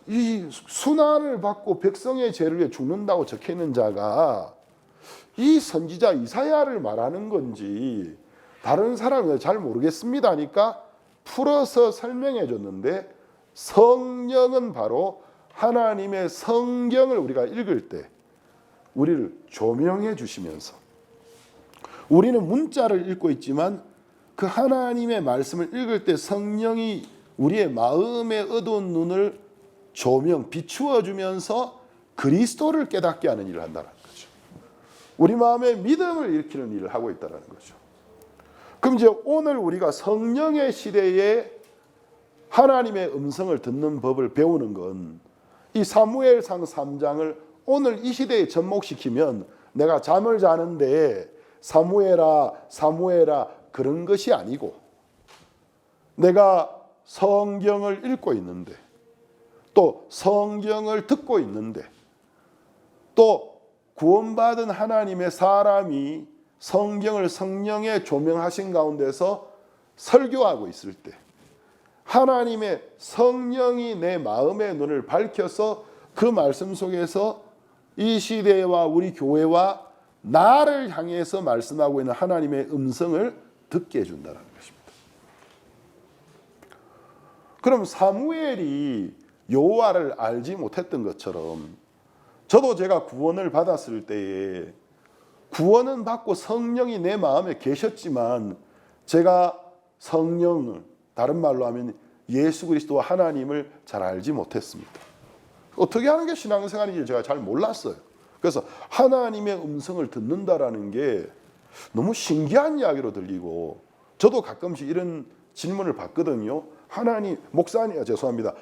이 순환을 받고 백성의 죄를 위해 죽는다고 적혀있는 자가 이 선지자 이사야를 말하는 건지 다른 사람은 잘 모르겠습니다 하니까 풀어서 설명해 줬는데, 성령은 바로 하나님의 성경을 우리가 읽을 때 우리를 조명해 주시면서, 우리는 문자를 읽고 있지만 그 하나님의 말씀을 읽을 때 성령이 우리의 마음의 어두운 눈을 비추어 주면서 그리스도를 깨닫게 하는 일을 한다는 거죠. 우리 마음에 믿음을 일으키는 일을 하고 있다는 거죠. 그럼 이제 오늘 우리가 성령의 시대에 하나님의 음성을 듣는 법을 배우는 건 이 사무엘상 3장을 오늘 이 시대에 접목시키면 내가 잠을 자는데 사무엘아 사무엘아 그런 것이 아니고, 내가 성경을 읽고 있는데 또 성경을 듣고 있는데 또 구원받은 하나님의 사람이 성경을 성령에 조명하신 가운데서 설교하고 있을 때 하나님의 성령이 내 마음의 눈을 밝혀서 그 말씀 속에서 이 시대와 우리 교회와 나를 향해서 말씀하고 있는 하나님의 음성을 듣게 해준다는 것입니다. 그럼 사무엘이 여호와를 알지 못했던 것처럼 저도 제가 구원을 받았을 때에 구원은 받고 성령이 내 마음에 계셨지만 제가 성령을, 다른 말로 하면 예수 그리스도와 하나님을 잘 알지 못했습니다. 어떻게 하는 게 신앙생활인지 제가 잘 몰랐어요. 그래서 하나님의 음성을 듣는다라는 게 너무 신기한 이야기로 들리고, 저도 가끔씩 이런 질문을 받거든요.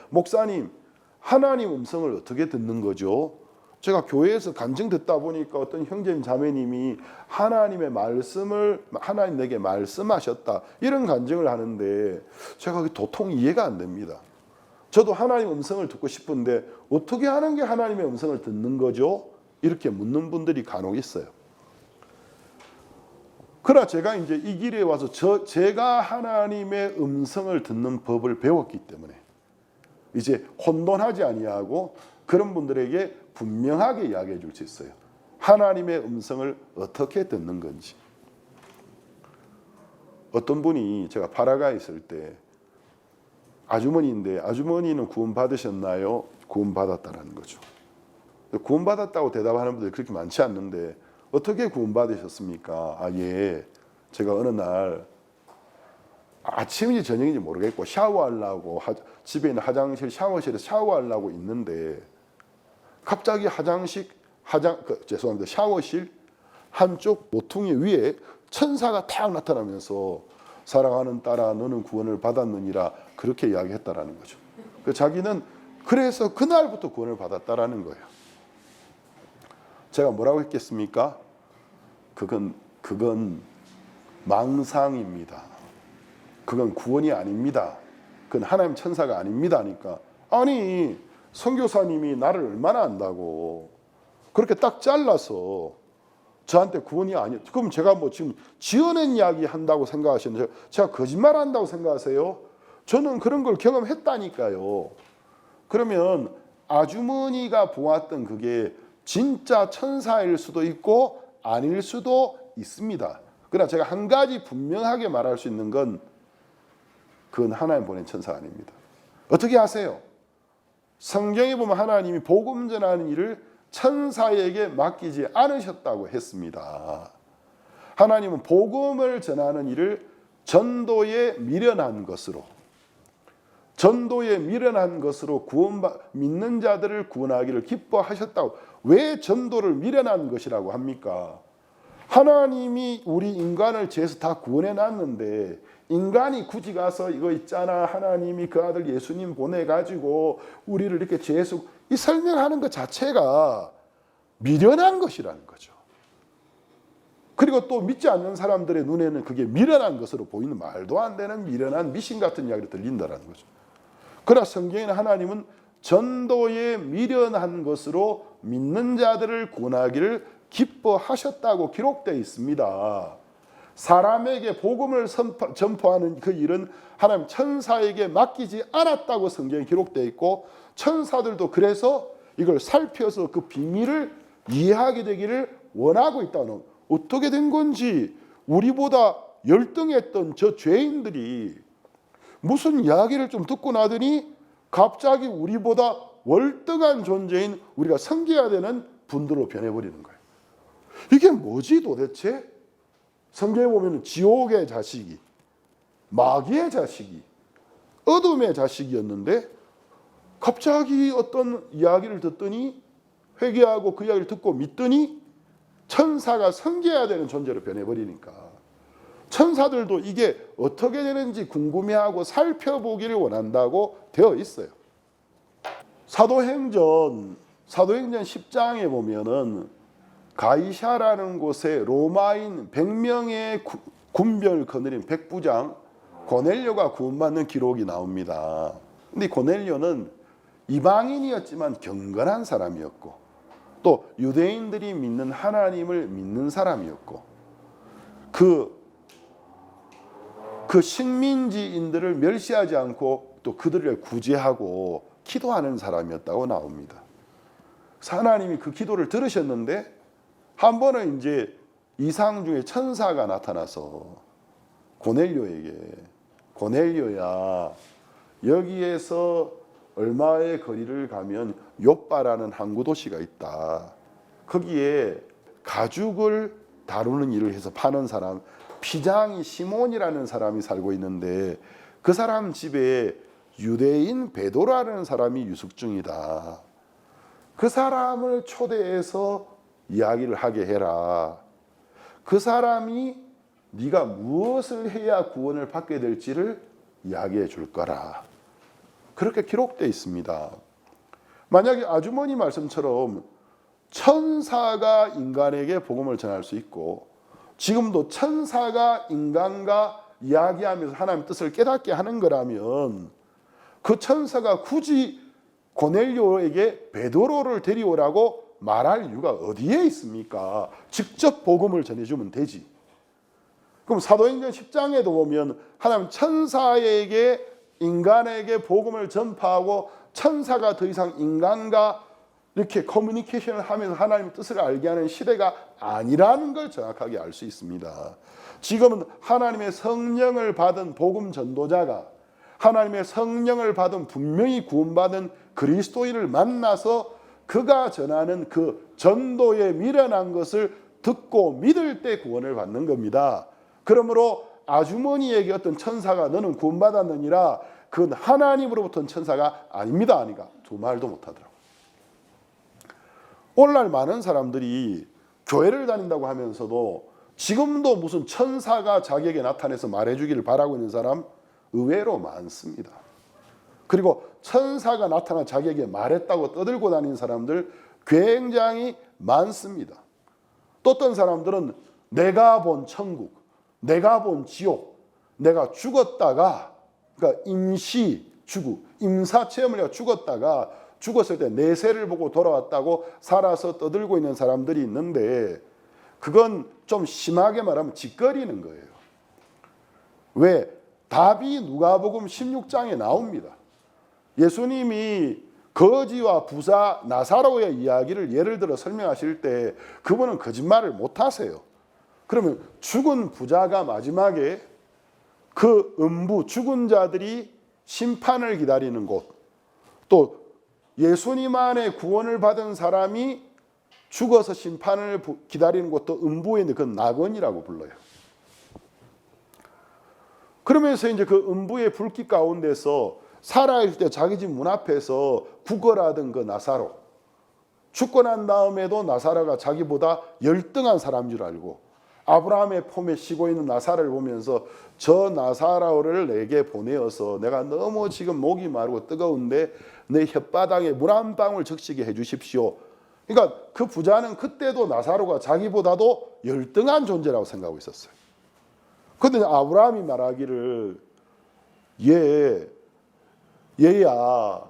목사님, 하나님 음성을 어떻게 듣는 거죠? 제가 교회에서 간증 듣다 보니까 어떤 형제님 자매님이 하나님의 말씀을, 하나님 내게 말씀하셨다, 이런 간증을 하는데 제가 도통 이해가 안 됩니다. 저도 하나님 음성을 듣고 싶은데 어떻게 하는 게 하나님의 음성을 듣는 거죠? 이렇게 묻는 분들이 간혹 있어요. 그러나 제가 이제 이 길에 와서 제가 하나님의 음성을 듣는 법을 배웠기 때문에 이제 혼돈하지 아니하고 그런 분들에게 분명하게 이야기해 줄 수 있어요. 하나님의 음성을 어떻게 듣는 건지. 어떤 분이, 제가 파라가에 있을 때 아주머니인데, 아주머니는 구원 받으셨나요? 구원 받았다라는 거죠. 구원 받았다고 대답하는 분들이 그렇게 많지 않는데, 어떻게 구원 받으셨습니까? 예, 제가 어느 날 아침인지 저녁인지 모르겠고 샤워하려고 집에 있는 화장실 샤워실에서 샤워하려고 있는데 갑자기 샤워실 한쪽 모퉁이 위에 천사가 탁 나타나면서 사랑하는 딸아 너는 구원을 받았느니라, 그렇게 이야기했다라는 거죠. 자기는 그래서 그날부터 구원을 받았다라는 거예요. 제가 뭐라고 했겠습니까? 그건 망상입니다. 그건 구원이 아닙니다. 그건 하나님 천사가 아닙니다 하니까, 아니 선교사님이 나를 얼마나 안다고 그렇게 딱 잘라서 저한테 구원이 아니에요. 그럼 제가 뭐 지금 지어낸 이야기 한다고 생각하시는데 제가 거짓말 한다고 생각하세요? 저는 그런 걸 경험했다니까요. 그러면 아주머니가 보았던 그게 진짜 천사일 수도 있고 아닐 수도 있습니다. 그러나 제가 한 가지 분명하게 말할 수 있는 건 그건 하나님 보낸 천사가 아닙니다. 어떻게 아세요? 성경에 보면 하나님이 복음 전하는 일을 천사에게 맡기지 않으셨다고 했습니다. 하나님은 복음을 전하는 일을 전도에 미련한 것으로 믿는 자들을 구원하기를 기뻐하셨다고. 왜 전도를 미련한 것이라고 합니까? 하나님이 우리 인간을 죄에서 다 구원해 놨는데 인간이 굳이 가서 이거 있잖아, 하나님이 그 아들 예수님 보내가지고 우리를 이렇게 죄에서, 이 설명하는 것 자체가 미련한 것이라는 거죠. 그리고 또 믿지 않는 사람들의 눈에는 그게 미련한 것으로 보이는, 말도 안 되는 미련한 미신 같은 이야기를 들린다는 거죠. 그러나 성경에는 하나님은 전도에 미련한 것으로 믿는 자들을 구원하기를 기뻐하셨다고 기록되어 있습니다. 사람에게 복음을 전파하는 그 일은 하나님 천사에게 맡기지 않았다고 성경에 기록되어 있고, 천사들도 그래서 이걸 살펴서 그 비밀을 이해하게 되기를 원하고 있다는, 어떻게 된 건지 우리보다 열등했던 저 죄인들이 무슨 이야기를 좀 듣고 나더니 갑자기 우리보다 월등한 존재인 우리가 섬겨야 되는 분들로 변해버리는 거예요. 이게 뭐지 도대체? 성경에 보면 지옥의 자식이, 마귀의 자식이, 어둠의 자식이었는데 갑자기 어떤 이야기를 듣더니 회개하고 그 이야기를 듣고 믿더니 천사가 섬겨야 되는 존재로 변해버리니까 천사들도 이게 어떻게 되는지 궁금해하고 살펴보기를 원한다고 되어 있어요. 사도행전 10장에 보면은 가이샤라는 곳에 로마인 100명의 군병을 거느린 백부장 고넬료가 구원받는 기록이 나옵니다. 근데 고넬료는 이방인이었지만 경건한 사람이었고, 또 유대인들이 믿는 하나님을 믿는 사람이었고, 그 식민지인들을 멸시하지 않고 또 그들을 구제하고 기도하는 사람이었다고 나옵니다. 하나님이 그 기도를 들으셨는데 한 번은 이제 이상 중에 천사가 나타나서 고넬료에게, 고넬료야, 여기에서 얼마의 거리를 가면 욥바라는 항구 도시가 있다. 거기에 가죽을 다루는 일을 해서 파는 사람, 피장이 시몬이라는 사람이 살고 있는데 그 사람 집에 유대인 베드로라는 사람이 유숙 중이다. 그 사람을 초대해서 이야기를 하게 해라. 그 사람이 네가 무엇을 해야 구원을 받게 될지를 이야기해 줄 거라. 그렇게 기록되어 있습니다. 만약에 아주머니 말씀처럼 천사가 인간에게 복음을 전할 수 있고, 지금도 천사가 인간과 이야기하면서 하나님의 뜻을 깨닫게 하는 거라면 그 천사가 굳이 고넬료에게 베드로를 데려오라고 말할 이유가 어디에 있습니까? 직접 복음을 전해주면 되지. 그럼 사도행전 10장에도 보면 하나님 천사에게, 인간에게 복음을 전파하고 천사가 더 이상 인간과 이렇게 커뮤니케이션을 하면서 하나님의 뜻을 알게 하는 시대가 아니라는 걸 정확하게 알 수 있습니다. 지금은 하나님의 성령을 받은 복음 전도자가, 하나님의 성령을 받은 분명히 구원받은 그리스도인을 만나서 그가 전하는 그 전도에 미련한 것을 듣고 믿을 때 구원을 받는 겁니다. 그러므로 아주머니에게 어떤 천사가 너는 구원받았느니라, 그건 하나님으로부터 천사가 아닙니다 하니까 두 말도 못하더라고요. 오늘날 많은 사람들이 교회를 다닌다고 하면서도 지금도 무슨 천사가 자기에게 나타나서 말해주기를 바라고 있는 사람 의외로 많습니다. 그리고 천사가 나타나 자기에게 말했다고 떠들고 다니는 사람들 굉장히 많습니다. 또 어떤 사람들은 내가 본 천국, 내가 본 지옥, 내가 죽었다가, 그러니까 임사체험을 해서 죽었다가 죽었을 때 내세를 보고 돌아왔다고 살아서 떠들고 있는 사람들이 있는데, 그건 좀 심하게 말하면 짓거리는 거예요. 왜? 답이 누가복음 16장에 나옵니다. 예수님이 거지와 부자 나사로의 이야기를 예를 들어 설명하실 때 그분은 거짓말을 못 하세요. 그러면 죽은 부자가 마지막에 그 음부, 죽은 자들이 심판을 기다리는 곳, 또 예수님 안에 구원을 받은 사람이 죽어서 심판을 기다리는 곳도 음부에 있는 그 낙원이라고 불러요. 그러면서 이제 그 음부의 불빛 가운데서 살아있을 때 자기 집 문 앞에서 구걸하던 그 나사로, 죽고 난 다음에도 나사로가 자기보다 열등한 사람인 줄 알고 아브라함의 품에 쉬고 있는 나사를 보면서 저 나사로를 내게 보내어서 내가 너무 지금 목이 마르고 뜨거운데 내 혓바닥에 물 한 방울 적시게 해주십시오. 그러니까 그 부자는 그때도 나사로가 자기보다도 열등한 존재라고 생각하고 있었어요. 그런데 아브라함이 말하기를 얘야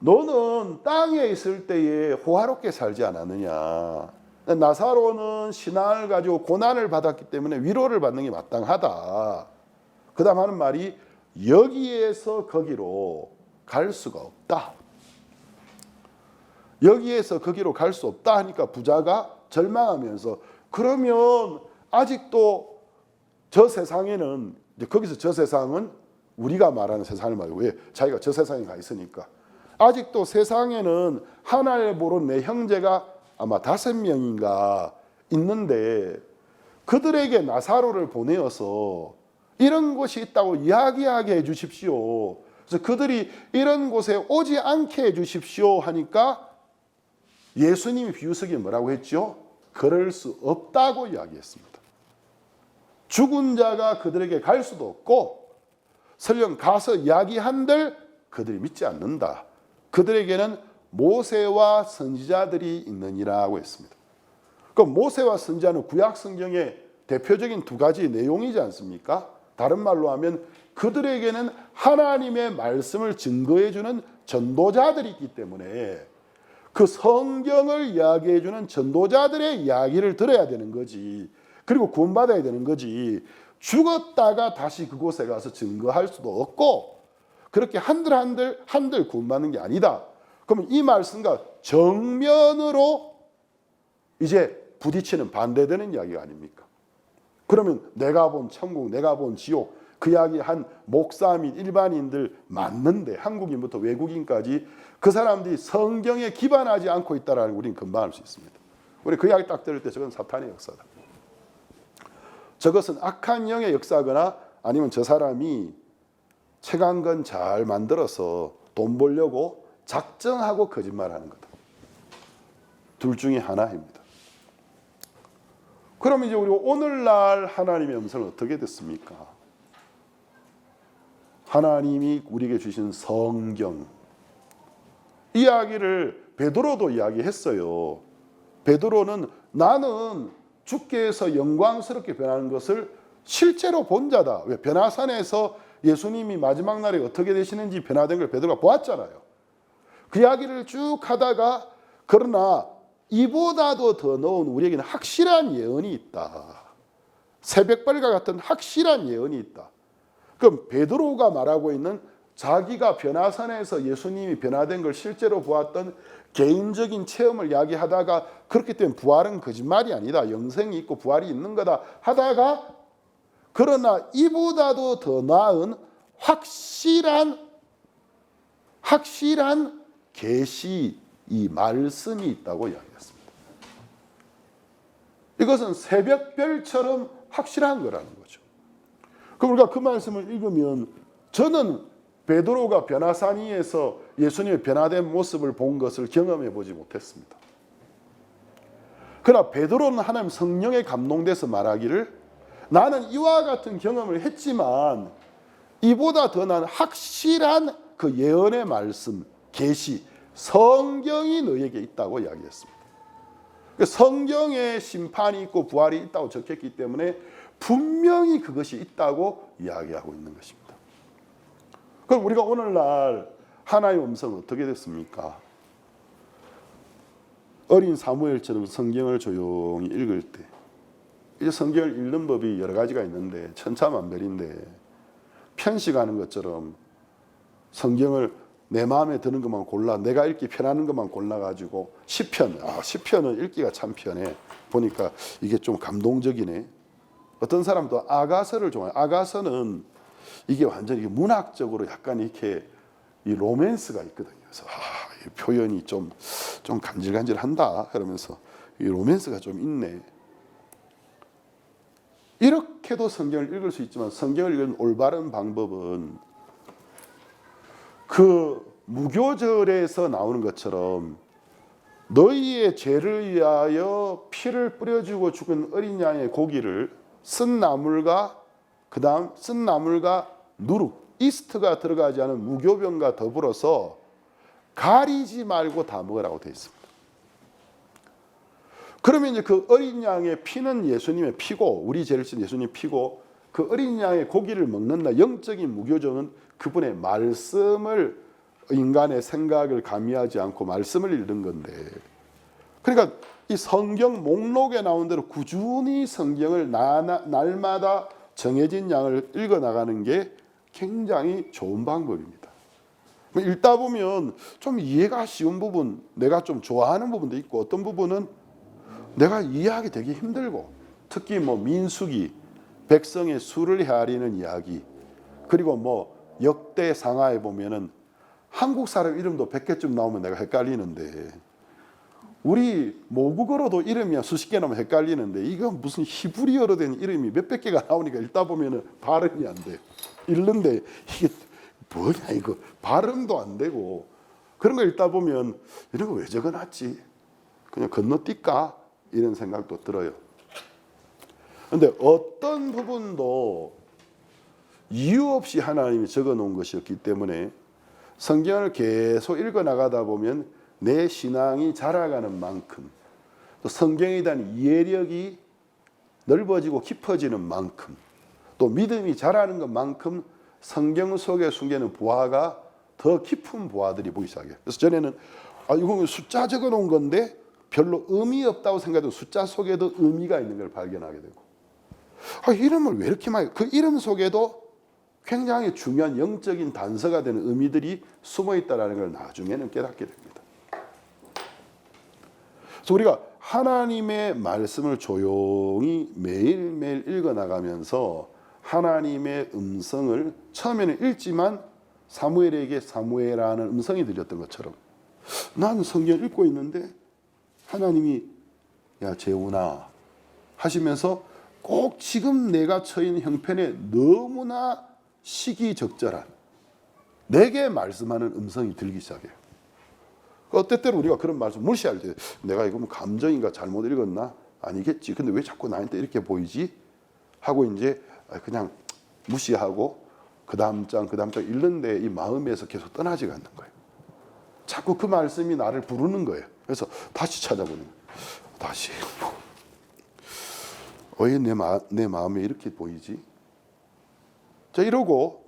너는 땅에 있을 때에 호화롭게 살지 않았느냐. 나사로는 신앙을 가지고 고난을 받았기 때문에 위로를 받는 게 마땅하다. 그 다음 하는 말이 여기에서 거기로 갈 수가 없다. 여기에서 거기로 갈 수 없다 하니까 부자가 절망하면서 그러면 아직도 저 세상에는 거기서 저 세상은 우리가 말하는 세상을 말고 왜 자기가 저 세상에 가 있으니까 아직도 세상에는 하나를 모르는 내 형제가 아마 5명인가 있는데 그들에게 나사로를 보내어서 이런 곳이 있다고 이야기하게 해 주십시오. 그래서 그들이 이런 곳에 오지 않게 해 주십시오 하니까 예수님이 비유석에 뭐라고 했죠? 그럴 수 없다고 이야기했습니다. 죽은 자가 그들에게 갈 수도 없고 설령 가서 이야기한들 그들이 믿지 않는다. 그들에게는 모세와 선지자들이 있느니라고 했습니다. 그럼 모세와 선지자는 구약 성경의 대표적인 두 가지 내용이지 않습니까? 다른 말로 하면 그들에게는 하나님의 말씀을 증거해 주는 전도자들이 있기 때문에 그 성경을 이야기해 주는 전도자들의 이야기를 들어야 되는 거지. 그리고 구원받아야 되는 거지. 죽었다가 다시 그곳에 가서 증거할 수도 없고 그렇게 한들 구원받는 게 아니다. 그러면 이 말씀과 정면으로 이제 부딪히는 반대되는 이야기가 아닙니까? 그러면 내가 본 천국, 내가 본 지옥 그 이야기 한 목사 및 일반인들 맞는데 한국인부터 외국인까지 그 사람들이 성경에 기반하지 않고 있다는 걸 우리는 금방 알 수 있습니다. 우리 그 이야기 딱 들을 때 저건 사탄의 역사다. 저것은 악한 영의 역사거나 아니면 저 사람이 책한 건 잘 만들어서 돈 벌려고 작정하고 거짓말하는 거다. 둘 중에 하나입니다. 그럼 이제 우리 오늘날 하나님의 음성은 어떻게 됐습니까? 하나님이 우리에게 주신 성경 이야기를 베드로도 이야기했어요. 베드로는 나는 주께서 영광스럽게 변하는 것을 실제로 본 자다. 왜? 변화산에서 예수님이 마지막 날에 어떻게 되시는지 변화된 걸 베드로가 보았잖아요. 그 이야기를 쭉 하다가 그러나 이보다도 더 넣은 우리에게는 확실한 예언이 있다. 새벽별과 같은 확실한 예언이 있다. 그럼 베드로가 말하고 있는 자기가 변화산에서 예수님이 변화된 걸 실제로 보았던 개인적인 체험을 이야기하다가 그렇기 때문에 부활은 거짓말이 아니다. 영생이 있고 부활이 있는 거다 하다가 그러나 이보다도 더 나은 확실한 계시 이 말씀이 있다고 이야기했습니다. 이것은 새벽별처럼 확실한 거라는 거죠. 그럼 우리가 그 말씀을 읽으면 저는 베드로가 변화산 위에서 예수님의 변화된 모습을 본 것을 경험해 보지 못했습니다. 그러나 베드로는 하나님 성령에 감동돼서 말하기를 나는 이와 같은 경험을 했지만 이보다 더 나은 확실한 그 예언의 말씀, 계시, 성경이 너에게 있다고 이야기했습니다. 성경에 심판이 있고 부활이 있다고 적혔기 때문에 분명히 그것이 있다고 이야기하고 있는 것입니다. 그럼 우리가 오늘날 하나님의 음성은 어떻게 됐습니까? 어린 사무엘처럼 성경을 조용히 읽을 때 이제 성경을 읽는 법이 여러 가지가 있는데 천차만별인데 편식하는 것처럼 성경을 내 마음에 드는 것만 골라 내가 읽기 편하는 것만 골라가지고 시편은 읽기가 참 편해. 보니까 이게 좀 감동적이네. 어떤 사람도 아가서를 좋아해요. 아가서는 이게 완전히 문학적으로 약간 이렇게 이 로맨스가 있거든요. 그래서 이 표현이 좀 간질간질한다 그러면서 이 로맨스가 좀 있네. 이렇게도 성경을 읽을 수 있지만 성경을 읽는 올바른 방법은 그 무교절에서 나오는 것처럼 너희의 죄를 위하여 피를 뿌려주고 죽은 어린 양의 고기를 쓴 나물과 그다음 쓴 나물과 누룩, 이스트가 들어가지 않은 무교병과 더불어서 가리지 말고 다 먹으라고 되어 있습니다. 그러면 이제 그 어린 양의 피는 예수님의 피고, 우리 죄를 진 예수님의 피고, 그 어린 양의 고기를 먹는다. 영적인 무교정은 그분의 말씀을, 인간의 생각을 가미하지 않고 말씀을 읽는 건데, 그러니까 이 성경 목록에 나온 대로 꾸준히 성경을 날마다 정해진 양을 읽어 나가는 게 굉장히 좋은 방법입니다. 읽다 보면 좀 이해가 쉬운 부분, 내가 좀 좋아하는 부분도 있고, 어떤 부분은 내가 이해하기 되게 힘들고, 특히 뭐 민수기, 백성의 수를 헤아리는 이야기, 그리고 뭐 역대상하에 보면은 한국 사람 이름도 100개쯤 나오면 내가 헷갈리는데, 우리 모국어로도 이름이 수십 개 나오면 헷갈리는데, 이거 무슨 히브리어로 된 이름이 몇백 개가 나오니까 읽다 보면은 발음이 안 돼. 읽는데 이게 뭐냐, 이거 발음도 안 되고, 그런 거 읽다 보면 이런 거 왜 적어놨지? 그냥 건너뛸까? 이런 생각도 들어요. 그런데 어떤 부분도 이유 없이 하나님이 적어놓은 것이었기 때문에 성경을 계속 읽어 나가다 보면 내 신앙이 자라가는 만큼, 또 성경에 대한 이해력이 넓어지고 깊어지는 만큼, 또 믿음이 자라는 것만큼 성경 속에 숨겨있는 보화가 더 깊은 보화들이 보이기 시작해요. 그래서 전에는 이건 숫자 적어놓은 건데 별로 의미 없다고 생각해도 숫자 속에도 의미가 있는 걸 발견하게 되고, 이름을 왜 이렇게 많이, 그 이름 속에도 굉장히 중요한 영적인 단서가 되는 의미들이 숨어 있다는 걸 나중에는 깨닫게 됩니다. 그래서 우리가 하나님의 말씀을 조용히 매일매일 읽어 나가면서 하나님의 음성을 처음에는 읽지만 사무엘에게 사무엘하는 음성이 들렸던 것처럼, 나는 성경을 읽고 있는데 하나님이 야 재훈아 하시면서 꼭 지금 내가 처인 형편에 너무나 시기적절한 내게 말씀하는 음성이 들기 시작해요. 때때로 우리가 그런 말씀 무시할 때, 내가 이거 뭐 감정인가 잘못 읽었나? 아니겠지. 근데 왜 자꾸 나한테 이렇게 보이지? 하고 이제 그냥 무시하고 그 다음 장 읽는데 이 마음에서 계속 떠나지가 않는 거예요. 자꾸 그 말씀이 나를 부르는 거예요. 그래서 다시 찾아보는 거예요. 다시 왜 내 마음에 이렇게 보이지? 자, 이러고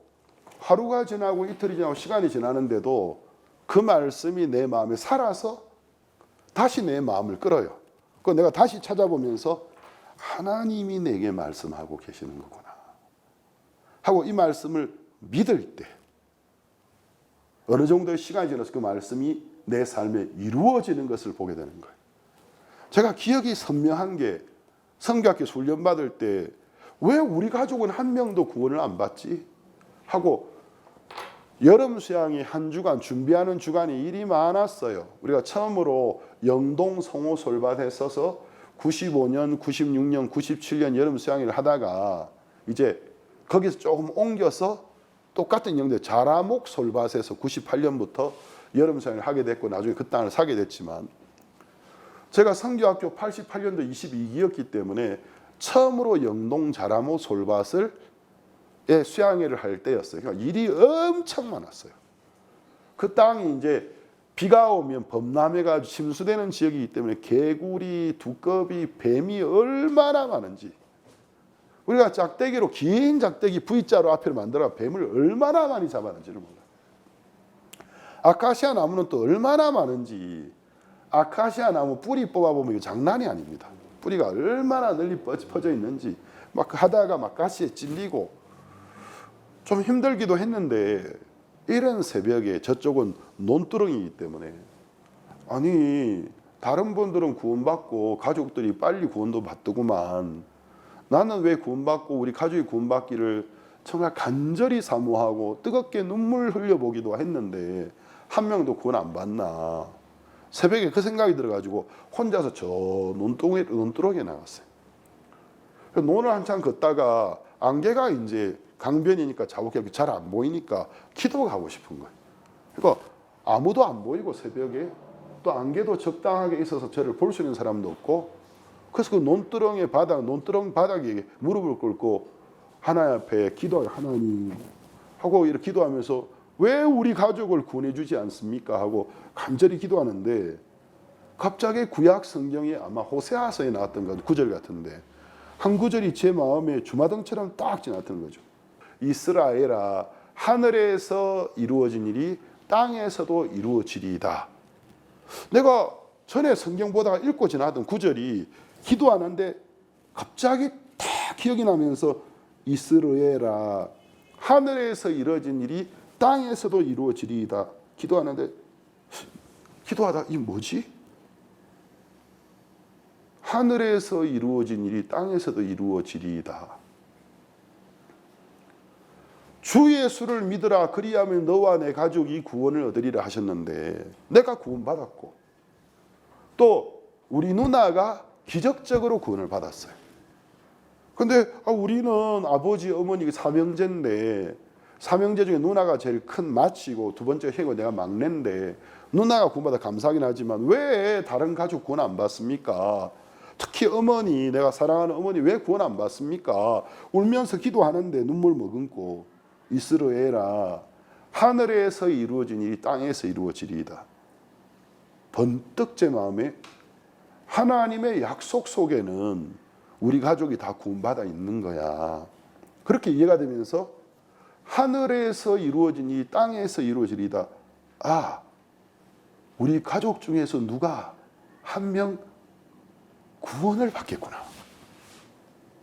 하루가 지나고 이틀이 지나고 시간이 지나는데도 그 말씀이 내 마음에 살아서 다시 내 마음을 끌어요. 그거 내가 다시 찾아보면서 하나님이 내게 말씀하고 계시는 거구나 하고 이 말씀을 믿을 때 어느 정도의 시간이 지나서 그 말씀이 내 삶에 이루어지는 것을 보게 되는 거예요. 제가 기억이 선명한 게, 성교학교 훈련 받을 때 왜 우리 가족은 한 명도 구원을 안 받지? 하고 여름 수양이 한 주간 준비하는 주간이 일이 많았어요. 우리가 처음으로 영동 성호 솔밭에 서서 95년, 96년, 97년 여름 수양회를 하다가 이제 거기서 조금 옮겨서 똑같은 영대 자라목 솔밭에서 98년부터 여름 수양회를 하게 됐고, 나중에 그 땅을 사게 됐지만, 제가 성교학교 88년도 22기였기 때문에 처음으로 영동 자라목 솔밭을 수양회를 할 때였어요. 그러니까 일이 엄청 많았어요. 그 땅이 이제 비가 오면 범람해가 침수되는 지역이기 때문에 개구리, 두꺼비, 뱀이 얼마나 많은지, 우리가 짝대기로 긴 짝대기 V자로 앞을 만들어 뱀을 얼마나 많이 잡았는지를 몰라요. 아카시아 나무는 또 얼마나 많은지, 아카시아 나무 뿌리 뽑아보면 이거 장난이 아닙니다. 뿌리가 얼마나 널리 퍼져 있는지, 막 하다가 막 가시에 찔리고 좀 힘들기도 했는데, 이런 새벽에 저쪽은 논두렁이기 때문에, 아니 다른 분들은 구원받고 가족들이 빨리 구원도 받더구만, 나는 왜 구원받고 우리 가족이 구원받기를 정말 간절히 사모하고 뜨겁게 눈물 흘려보기도 했는데 한 명도 구원 안 받나. 새벽에 그 생각이 들어가지고 혼자서 저 논두렁에 나갔어요. 논을 한참 걷다가 안개가 이제 강변이니까 자욱하게 잘 안 보이니까 기도가 하고 싶은 거예요. 그러니까 아무도 안 보이고 새벽에 또 안개도 적당하게 있어서 저를 볼 수 있는 사람도 없고, 그래서 그 논두렁 바닥에 무릎을 꿇고 하나님 앞에 기도하여 하나님 하고 이렇게 기도하면서 왜 우리 가족을 구원해 주지 않습니까? 하고 간절히 기도하는데, 갑자기 구약 성경에 아마 호세아서에 나왔던 구절 같은데 한 구절이 제 마음에 주마등처럼 딱 지나왔던 거죠. 이스라엘아, 하늘에서 이루어진 일이 땅에서도 이루어지리이다. 내가 전에 성경 보다가 읽고 지나던 구절이 기도하는데 갑자기 딱 기억이 나면서 이스라엘아, 하늘에서 이루어진 일이 땅에서도 이루어지리이다. 기도하는데 기도하다 이 뭐지? 하늘에서 이루어진 일이 땅에서도 이루어지리이다. 주 예수를 믿으라, 그리하면 너와 내 가족이 구원을 얻으리라 하셨는데 내가 구원받았고 또 우리 누나가 기적적으로 구원을 받았어요. 근데 우리는 아버지 어머니가 삼형제인데, 삼형제 중에 누나가 제일 큰 맏이고 두 번째 형이고 내가 막내인데 누나가 구원받아 감사하긴 하지만 왜 다른 가족 구원 안 받습니까? 특히 어머니, 내가 사랑하는 어머니 왜 구원 안 받습니까? 울면서 기도하는데 눈물 머금고 이스라엘아, 하늘에서 이루어진 일이 땅에서 이루어지리이다. 번뜩 제 마음에 하나님의 약속 속에는 우리 가족이 다 구원받아 있는 거야. 그렇게 이해가 되면서 하늘에서 이루어진 일이 땅에서 이루어지리이다. 우리 가족 중에서 누가 한 명 구원을 받겠구나.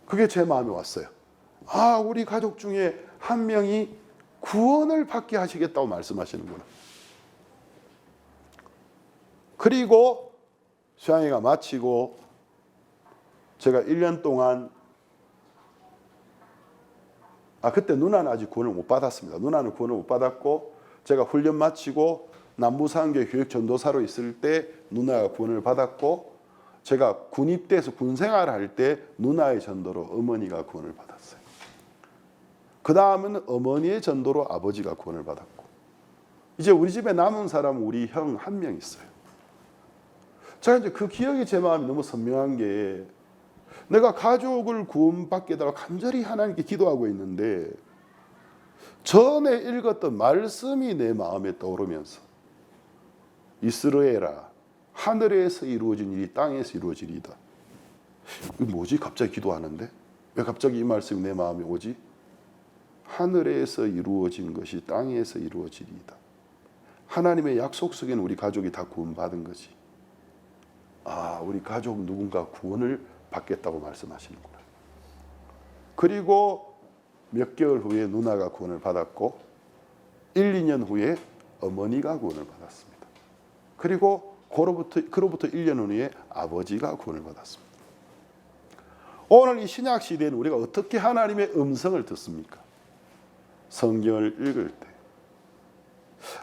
그게 제 마음에 왔어요. 우리 가족 중에 한 명이 구원을 받게 하시겠다고 말씀하시는구나. 그리고 수양이가 마치고 제가 1년 동안 그때 누나는 아직 구원을 못 받았습니다. 누나는 구원을 못 받았고 제가 훈련 마치고 남부산교회 교육 전도사로 있을 때 누나가 구원을 받았고, 제가 군입대에서 군생활을 할 때 누나의 전도로 어머니가 구원을 받았어요. 그 다음은 어머니의 전도로 아버지가 구원을 받았고, 이제 우리 집에 남은 사람은 우리 형 한 명 있어요. 제가 이제 그 기억이 제 마음이 너무 선명한 게, 내가 가족을 구원받게 해달라고 간절히 하나님께 기도하고 있는데 전에 읽었던 말씀이 내 마음에 떠오르면서 이스라엘아, 하늘에서 이루어진 일이 땅에서 이루어지리이다. 이거 뭐지? 갑자기 기도하는데 왜 갑자기 이 말씀이 내 마음에 오지? 하늘에서 이루어진 것이 땅에서 이루어지리이다. 하나님의 약속 속에는 우리 가족이 다 구원받은 거지. 우리 가족 누군가 구원을 받겠다고 말씀하시는구나. 그리고 몇 개월 후에 누나가 구원을 받았고 1, 2년 후에 어머니가 구원을 받았습니다. 그리고 그로부터 1년 후에 아버지가 구원을 받았습니다. 오늘 이 신약 시대에는 우리가 어떻게 하나님의 음성을 듣습니까? 성경을 읽을 때,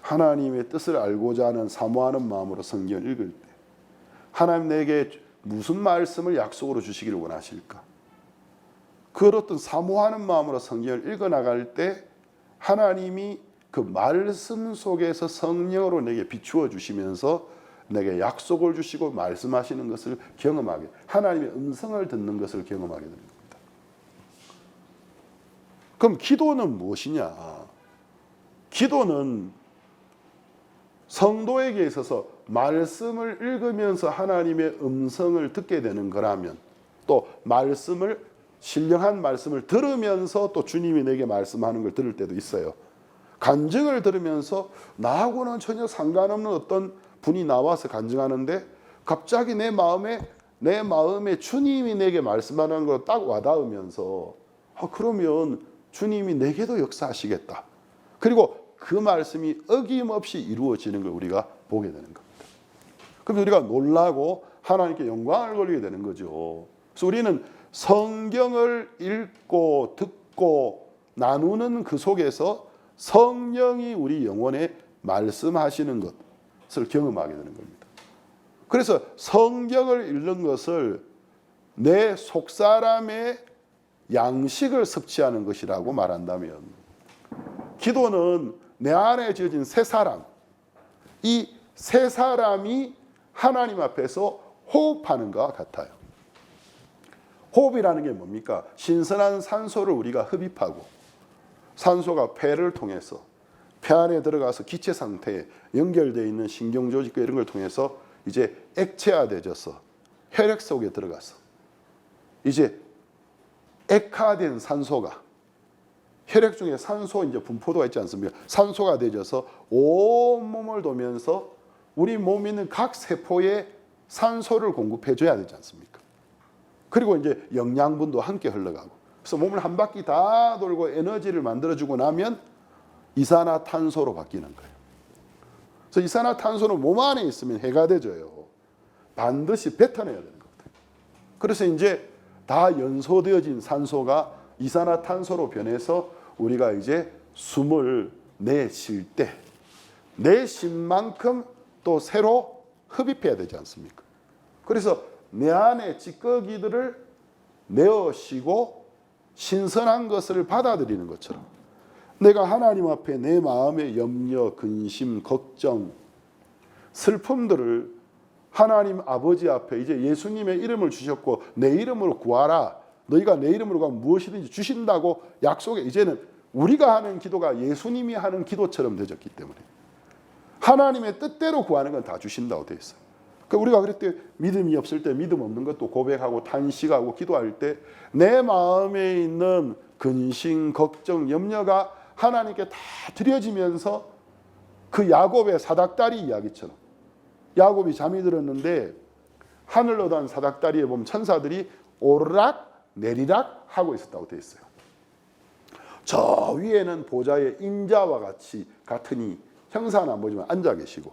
하나님의 뜻을 알고자 하는 사모하는 마음으로 성경을 읽을 때, 하나님 내게 무슨 말씀을 약속으로 주시기를 원하실까? 그 어떤 사모하는 마음으로 성경을 읽어나갈 때 하나님이 그 말씀 속에서 성령으로 내게 비추어 주시면서 내게 약속을 주시고 말씀하시는 것을 경험하게, 하나님의 음성을 듣는 것을 경험하게 되는 겁니다. 그럼 기도는 무엇이냐? 기도는 성도에게 있어서 말씀을 읽으면서 하나님의 음성을 듣게 되는 거라면, 또 말씀을 신령한 말씀을 들으면서 또 주님이 내게 말씀하는 걸 들을 때도 있어요. 간증을 들으면서 나하고는 전혀 상관없는 어떤 분이 나와서 간증하는데 갑자기 내 마음에 주님이 내게 말씀하는 걸 딱 와닿으면서 그러면 주님이 내게도 역사하시겠다. 그리고 그 말씀이 어김없이 이루어지는 걸 우리가 보게 되는 겁니다. 그럼 우리가 놀라고 하나님께 영광을 돌리게 되는 거죠. 그래서 우리는 성경을 읽고 듣고 나누는 그 속에서 성령이 우리 영혼에 말씀하시는 것을 경험하게 되는 겁니다. 그래서 성경을 읽는 것을 내 속사람의 양식을 섭취하는 것이라고 말한다면, 기도는 내 안에 지어진 새 사람, 이 새 사람이 하나님 앞에서 호흡하는 것과 같아요. 호흡이라는 게 뭡니까? 신선한 산소를 우리가 흡입하고 산소가 폐를 통해서 폐 안에 들어가서 기체 상태에 연결되어 있는 신경조직과 이런 걸 통해서 이제 액체화되어서 혈액 속에 들어가서 이제 액화된 산소가 혈액 중에 산소 이제 분포도가 있지 않습니까? 산소가 되어서 온 몸을 돌면서 우리 몸에 있는 각 세포에 산소를 공급해 줘야 되지 않습니까? 그리고 이제 영양분도 함께 흘러가고 그래서 몸을 한 바퀴 다 돌고 에너지를 만들어주고 나면 이산화탄소로 바뀌는 거예요. 그래서 이산화탄소는 몸 안에 있으면 해가 되져요. 반드시 뱉어내야 되는 거거든요. 그래서 이제 다 연소되어진 산소가 이산화탄소로 변해서 우리가 이제 숨을 내쉴 때 내쉰 만큼 또 새로 흡입해야 되지 않습니까? 그래서 내 안에 찌꺼기들을 내어쉬고 신선한 것을 받아들이는 것처럼 내가 하나님 앞에 내 마음의 염려, 근심, 걱정, 슬픔들을 하나님 아버지 앞에 이제 예수님의 이름을 주셨고 내 이름으로 구하라. 너희가 내 이름으로 가면 무엇이든지 주신다고 약속해. 이제는 우리가 하는 기도가 예수님이 하는 기도처럼 되었기 때문에 하나님의 뜻대로 구하는 건 다 주신다고 되어 있어요. 그러니까 우리가 그럴 때 믿음이 없을 때 믿음 없는 것도 고백하고 탄식하고 기도할 때 내 마음에 있는 근심, 걱정, 염려가 하나님께 다 드려지면서 그 야곱의 사닥다리 이야기처럼 야곱이 잠이 들었는데 하늘로 단 사닥다리에 보면 천사들이 오르락 내리락 하고 있었다고 되어 있어요. 저 위에는 보좌의 인자와 같이 같으니 형상은 안 보지만 앉아 계시고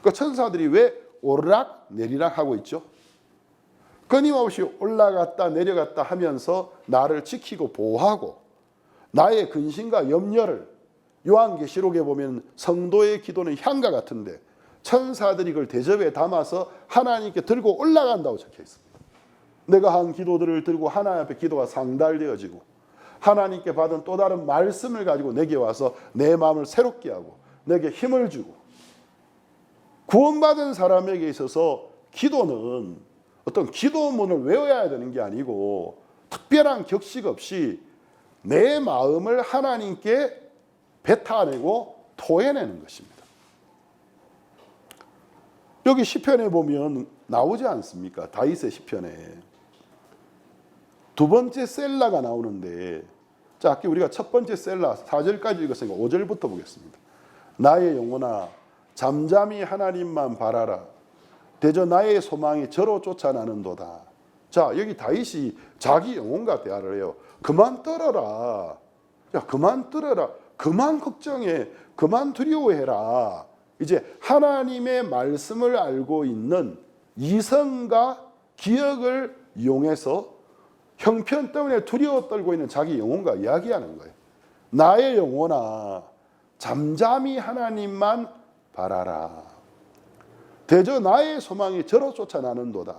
그 천사들이 왜 오르락 내리락 하고 있죠? 끊임없이 올라갔다 내려갔다 하면서 나를 지키고 보호하고 나의 근심과 염려를 요한계시록에 보면 성도의 기도는 향과 같은데 천사들이 그걸 대접에 담아서 하나님께 들고 올라간다고 적혀 있습니다. 내가 한 기도들을 들고 하나님 앞에 기도가 상달되어지고 하나님께 받은 또 다른 말씀을 가지고 내게 와서 내 마음을 새롭게 하고 내게 힘을 주고 구원받은 사람에게 있어서 기도는 어떤 기도문을 외워야 되는 게 아니고 특별한 격식 없이 내 마음을 하나님께 뱉어내고 토해내는 것입니다. 여기 시편에 보면 나오지 않습니까? 다윗의 시편에 두 번째 셀라가 나오는데 자, 아까 우리가 첫 번째 셀라 4절까지 읽었으니까 5절부터 보겠습니다. 나의 영혼아 잠잠히 하나님만 바라라. 대저 나의 소망이 저로 쫓아나는도다. 자, 여기 다윗이 자기 영혼과 대화를 해요. 그만 떨어라. 야, 그만 떨어라. 그만 걱정해. 그만 두려워해라. 이제 하나님의 말씀을 알고 있는 이성과 기억을 이용해서 형편 때문에 두려워 떨고 있는 자기 영혼과 이야기하는 거예요. 나의 영혼아 잠잠히 하나님만 바라라. 대저 나의 소망이 저로 쫓아나는도다.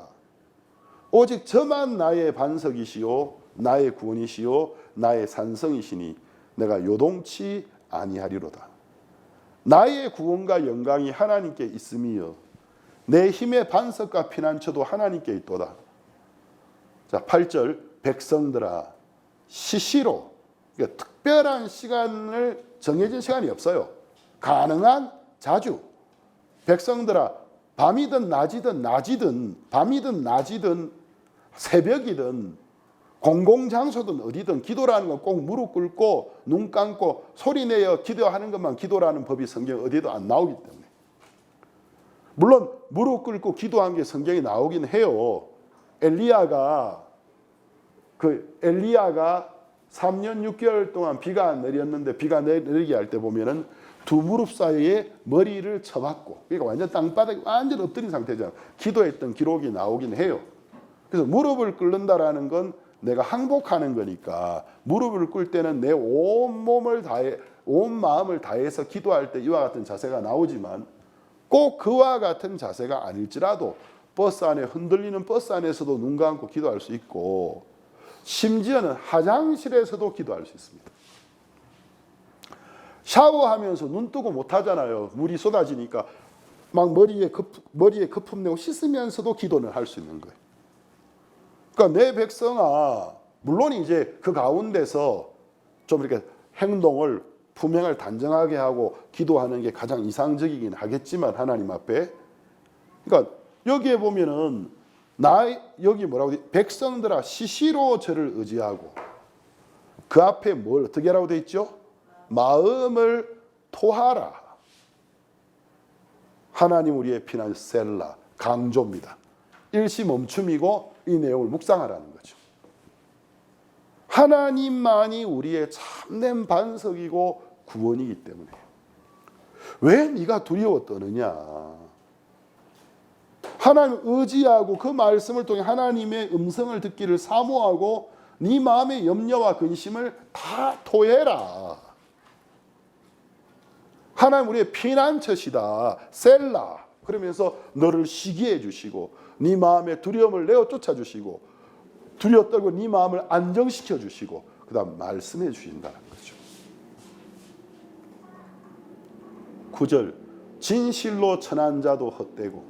오직 저만 나의 반석이시요 나의 구원이시요 나의 산성이시니 내가 요동치 아니하리로다. 나의 구원과 영광이 하나님께 있음이요 내 힘의 반석과 피난처도 하나님께 있도다. 자, 8절 백성들아 시시로 그러니까 특별한 시간을 정해진 시간이 없어요. 가능한 자주 백성들아 밤이든 낮이든 밤이든 낮이든 새벽이든 공공장소든 어디든 기도라는 건 꼭 무릎 꿇고 눈 감고 소리내어 기도하는 것만 기도라는 법이 성경 어디에도 안 나오기 때문에 물론 무릎 꿇고 기도한 게 성경에 나오긴 해요. 엘리야가 3년 6개월 동안 비가 내렸는데 비가 내리게 할 때 보면은 두 무릎 사이에 머리를 쳐박고 그러니까 완전 땅바닥에 완전 엎드린 상태잖아요. 기도했던 기록이 나오긴 해요. 그래서 무릎을 꿇는다라는 건 내가 항복하는 거니까 무릎을 꿇을 때는 내 온 몸을 다해 온 마음을 다해서 기도할 때 이와 같은 자세가 나오지만 꼭 그와 같은 자세가 아닐지라도 버스 안에 흔들리는 버스 안에서도 눈 감고 기도할 수 있고 심지어는 화장실에서도 기도할 수 있습니다. 샤워하면서 눈 뜨고 못 하잖아요. 물이 쏟아지니까 막 머리에 거품 내고 씻으면서도 기도를 할 수 있는 거예요. 그러니까 내 백성아, 물론 이제 그 가운데서 좀 이렇게 행동을 품행을 단정하게 하고 기도하는 게 가장 이상적이긴 하겠지만 하나님 앞에, 그러니까 여기에 보면은 여기 뭐라고 돼? 백성들아 시시로 저를 의지하고, 그 앞에 뭘 어떻게 하라고 돼 있죠? 마음을 토하라. 하나님 우리의 피난 셀라, 강조입니다. 일시 멈춤이고 이 내용을 묵상하라는 거죠. 하나님만이 우리의 참된 반석이고 구원이기 때문에 왜 네가 두려워 떠느냐. 하나님 의지하고 그 말씀을 통해 하나님의 음성을 듣기를 사모하고 네 마음의 염려와 근심을 다 토해라. 하나님 우리의 피난처시다. 셀라. 그러면서 너를 쉬게 해주시고 네 마음의 두려움을 내어 쫓아주시고 두려워 떨고 네 마음을 안정시켜 주시고 그 다음 말씀해 주신다는 거죠. 9절 진실로 천한 자도 헛되고,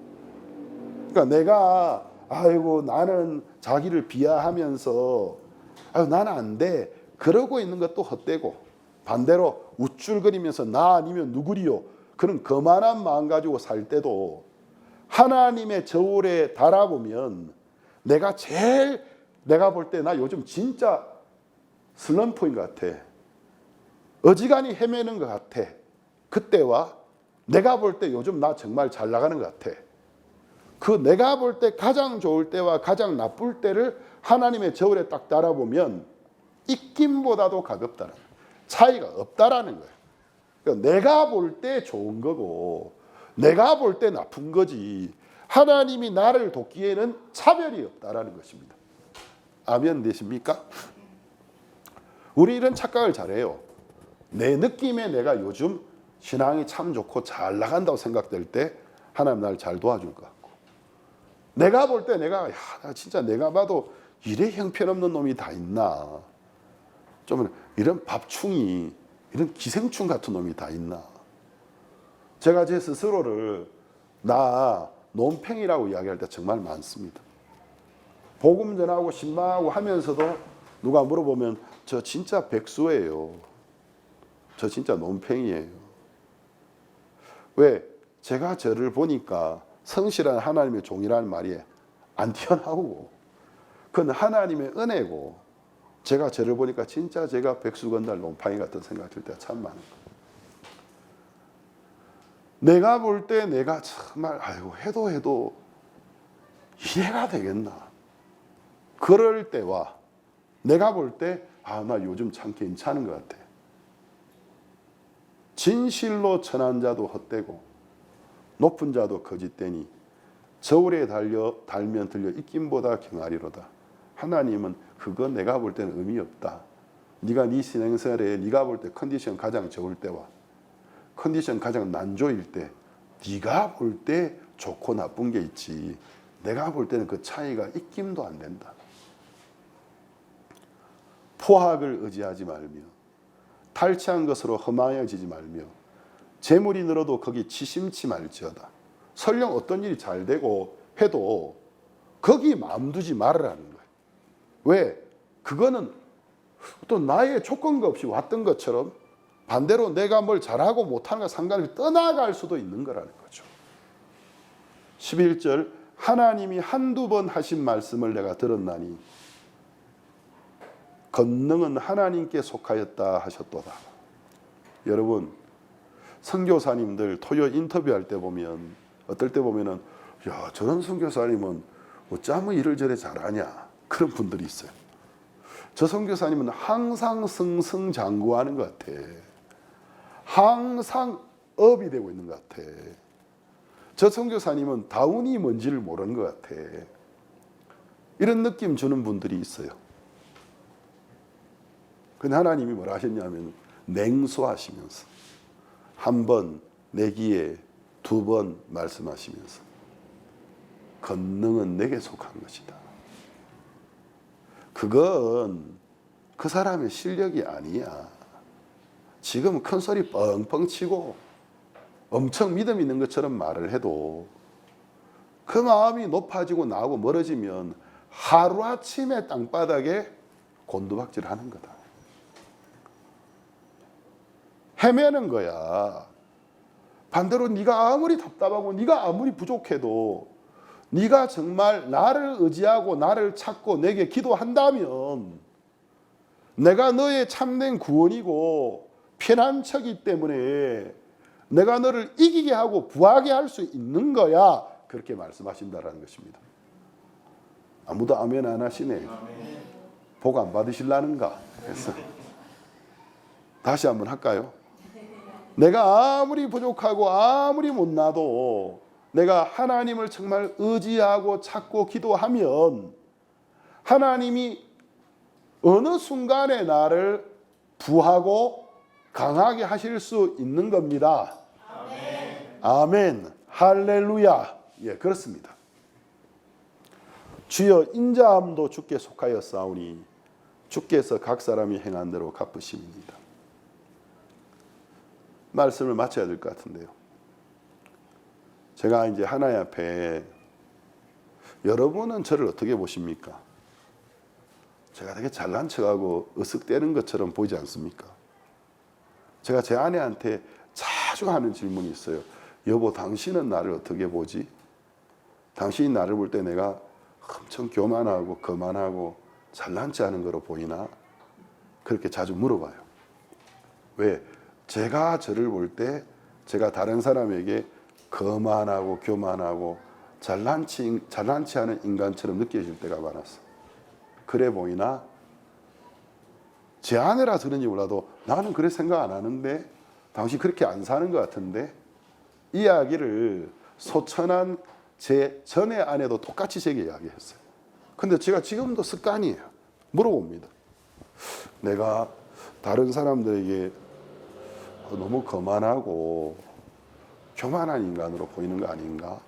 그러니까 내가 아이고 나는 자기를 비하하면서 아유 나는 안 돼 그러고 있는 것도 헛되고, 반대로 우쭐거리면서 나 아니면 누구리요 그런 거만한 마음 가지고 살 때도 하나님의 저울에 달아보면 내가 볼 때 나 요즘 진짜 슬럼프인 것 같아. 어지간히 헤매는 것 같아. 그때와 내가 볼 때 요즘 나 정말 잘 나가는 것 같아. 그 내가 볼 때 가장 좋을 때와 가장 나쁠 때를 하나님의 저울에 딱 달아보면 입김보다도 가볍다는 거예요. 차이가 없다라는 거예요. 그러니까 내가 볼 때 좋은 거고 내가 볼 때 나쁜 거지 하나님이 나를 돕기에는 차별이 없다라는 것입니다. 아멘 되십니까? 우리 이런 착각을 잘해요. 내 느낌에 내가 요즘 신앙이 참 좋고 잘 나간다고 생각될 때 하나님 나를 잘 도와줄 것 같고, 내가 볼 때 내가 진짜 내가 봐도 이래 형편없는 놈이 다 있나, 좀 이런 밥충이 이런 기생충 같은 놈이 다 있나. 제가 제 스스로를 나 논팽이라고 이야기할 때 정말 많습니다. 복음 전하고 신방하고 하면서도 누가 물어보면 저 진짜 백수예요. 저 진짜 논팽이에요. 왜? 제가 저를 보니까 성실한 하나님의 종이라는 말이 안 튀어나오고 그건 하나님의 은혜고, 제가 저를 보니까 진짜 제가 백수건달 논팽이 같은 생각 들 때가 참 많은 거예요. 내가 볼 때 내가 정말 아이고 해도 이해가 되겠나. 그럴 때와 내가 볼 때 나 요즘 참 괜찮은 것 같아. 진실로 천한 자도 헛되고 높은 자도 거짓되니 저울에 달면 들려 입김보다 경하리로다. 하나님은 그거 내가 볼 때는 의미 없다. 네가 네 신앙생활에 네가 볼 때 컨디션 가장 좋을 때와 컨디션 가장 난조일 때 네가 볼 때 좋고 나쁜 게 있지 내가 볼 때는 그 차이가 입김도 안 된다. 포학을 의지하지 말며 탈취한 것으로 허망해지지 말며 재물이 늘어도 거기 치심치 말지어다. 설령 어떤 일이 잘 되고 해도 거기 마음 두지 말으라는 거예요. 왜? 그거는 또 나의 조건과 없이 왔던 것처럼 반대로 내가 뭘 잘하고 못하는 것 상관없이 떠나갈 수도 있는 거라는 거죠. 11절 하나님이 한두 번 하신 말씀을 내가 들었나니 권능은 하나님께 속하였다 하셨도다. 여러분 선교사님들 토요 인터뷰할 때 보면 어떨 때 보면은 야 저런 선교사님은 어쩌면 일을 저래 잘하냐 그런 분들이 있어요. 저 선교사님은 항상 승승장구하는 것 같아. 항상 업이 되고 있는 것 같아. 저 선교사님은 다운이 뭔지를 모르는 것 같아. 이런 느낌 주는 분들이 있어요. 근데 하나님이 뭐라 하셨냐면 냉소하시면서 한 번 내기에 두 번 말씀하시면서 권능은 내게 속한 것이다. 그건 그 사람의 실력이 아니야. 지금 큰 소리 뻥뻥 치고 엄청 믿음 있는 것처럼 말을 해도 그 마음이 높아지고 나하고 멀어지면 하루아침에 땅바닥에 곤두박질을 하는 거다. 헤매는 거야. 반대로 네가 아무리 답답하고 네가 아무리 부족해도 네가 정말 나를 의지하고 나를 찾고 내게 기도한다면 내가 너의 참된 구원이고 피난처이기 때문에 내가 너를 이기게 하고 부하게 할 수 있는 거야. 그렇게 말씀하신다라는 것입니다. 아무도 아멘 안 하시네. 복 안 받으실라는가? 그래서 다시 한번 할까요? 내가 아무리 부족하고 아무리 못나도 내가 하나님을 정말 의지하고 찾고 기도하면 하나님이 어느 순간에 나를 부하고 강하게 하실 수 있는 겁니다. 아멘. 아멘. 할렐루야. 예, 그렇습니다. 주여 인자함도 주께 속하였사오니 주께서 각 사람이 행한 대로 갚으심이니이다. 말씀을 마쳐야 될 것 같은데요. 제가 이제 하나님 앞에, 여러분은 저를 어떻게 보십니까? 제가 되게 잘난 척하고 으쓱대는 것처럼 보이지 않습니까? 제가 제 아내한테 자주 하는 질문이 있어요. 여보, 당신은 나를 어떻게 보지? 당신이 나를 볼 때 내가 엄청 교만하고 거만하고 잘난 척하는 거로 보이나? 그렇게 자주 물어봐요. 왜? 제가 저를 볼 때 제가 다른 사람에게 거만하고 교만하고 잘난치 않은 인간처럼 느껴질 때가 많았어. 그래 보이나? 제 아내라서 그런지 몰라도 나는 그래 생각 안 하는데 당신 그렇게 안 사는 것 같은데, 이야기를 소천한 제 전의 아내도 똑같이 제게 이야기했어요. 근데 제가 지금도 습관이에요. 물어봅니다. 내가 다른 사람들에게 너무 거만하고 교만한 인간으로 보이는 거 아닌가?